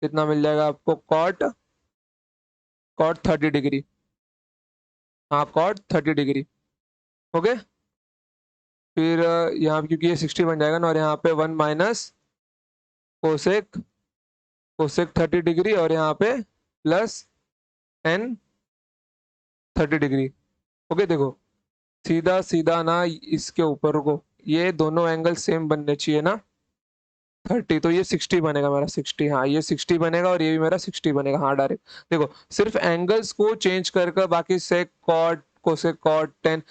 कितना मिल जाएगा आपको, कॉट 30 डिग्री। हाँ, कॉट 30 डिग्री। ओके, फिर यहाँ पे क्योंकि ये 60 बन जाएगा ना, और यहाँ पे 1 - कोसेक 30 डिग्री और यहाँ पे प्लस tan 30 डिग्री। ओके, देखो सीधा सीधा ना इसके ऊपर को, ये दोनों एंगल सेम बनने चाहिए ना, 30, तो ये 60 बनेगा मेरा, 60, हाँ ये 60 बनेगा और ये भी मेरा 60 बनेगा। हाँ डायरेक्ट देखो, सिर्फ एंगल्स को चेंज कर बाकी sec cot cosec cot tan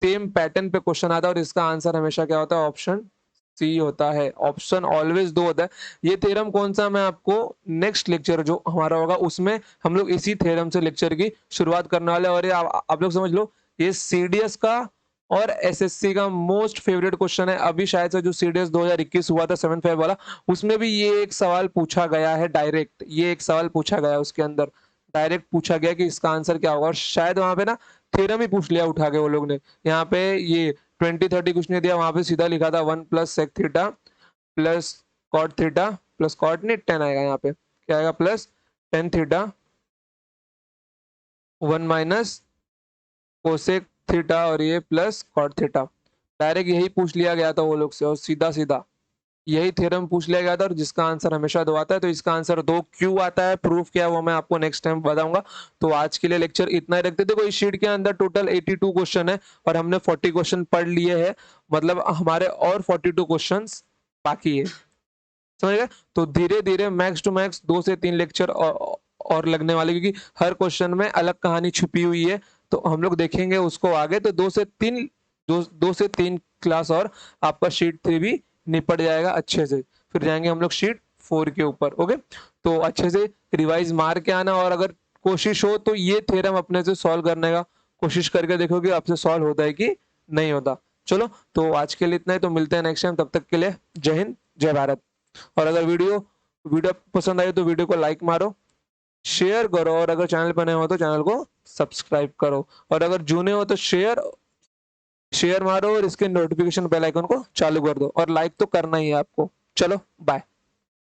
same pattern पे क्वेश्चन आता है, और इसका आंसर हमेशा क्या होता है, ऑप्शन सी होता है। ऑप्शन ऑलवेज 2 होता है। ये थ्योरम कौन सा, मैं आपको नेक्स्ट लेक्चर जो हमारा होगा उसमें हम लोग इसी थ्योरम से लेक्चर की शुरुआत करने वाले हैं। और ये आप लोग समझ लो, ये सीडीएस का और एसएससी का मोस्ट फेवरेट क्वेश्चन है। अभी शायद से जो सीडीएस 2021 हुआ था 7 फेब वाला, उसमें भी ये एक सवाल पूछा गया है डायरेक्ट, ये एक सवाल पूछा गया है उसके अंदर, डायरेक्ट पूछा गया कि इसका आंसर क्या होगा। और शायद वहां पे ना थ्योरम ही पूछ लिया उठा के वो लोग ने। यहाँ पे ये 20-30 कुछ नहीं दिया, वहां पे सीधा लिखा था 1+sec theta plus cot theta plus cot नहीं tan आएगा, यहाँ पे क्या आएगा, plus tan theta 1 - cosec theta और ये प्लस कॉट थीटा। डायरेक्ट यही पूछ लिया गया था वो लोग से, और सीधा सीधा यही थ्योरम पूछ लिया गया था, और जिसका आंसर हमेशा 2 आता है। तो इसका आंसर 2 क्यों आता है, प्रूफ क्या है, वो मैं आपको नेक्स्ट टाइम बताऊंगा। तो आज के लिए लेक्चर इतना ही रखते। देखो इस शीट के अंदर टोटल 82 क्वेश्चन है और हमने 40 क्वेश्चन पढ़ लिए हैं, मतलब हमारे और 42 क्वेश्चन बाकी है। समझ गए? तो धीरे धीरे मैक्स टू मैक्स 2 से 3 लेक्चर और लगने वाले, क्योंकि हर क्वेश्चन में अलग कहानी छुपी हुई है। तो हम लोग देखेंगे उसको आगे। तो 2 से 3 क्लास और आपका शीट 3 भी निपट जाएगा अच्छे से। फिर जाएंगे हम लोग शीट 4 के ऊपर। ओके, तो अच्छे से रिवाइज मार के आना, और अगर कोशिश हो तो ये थ्योरम अपने से सॉल्व करने का कोशिश करके देखो कि आपसे सॉल्व होता है कि नहीं होता। चलो, तो आज के लिए इतना ही, तो मिलते हैं नेक्स्ट टाइम। तब तक के लिए जय हिंद, जय भारत। और अगर वीडियो पसंद आई तो वीडियो को लाइक मारो, शेयर करो, और अगर चैनल पर नए हो तो चैनल को सब्सक्राइब करो, और अगर जूने हो तो शेयर मारो, और इसके नोटिफिकेशन बेल आइकन को चालू कर दो, और लाइक तो करना ही है आपको। चलो बाय।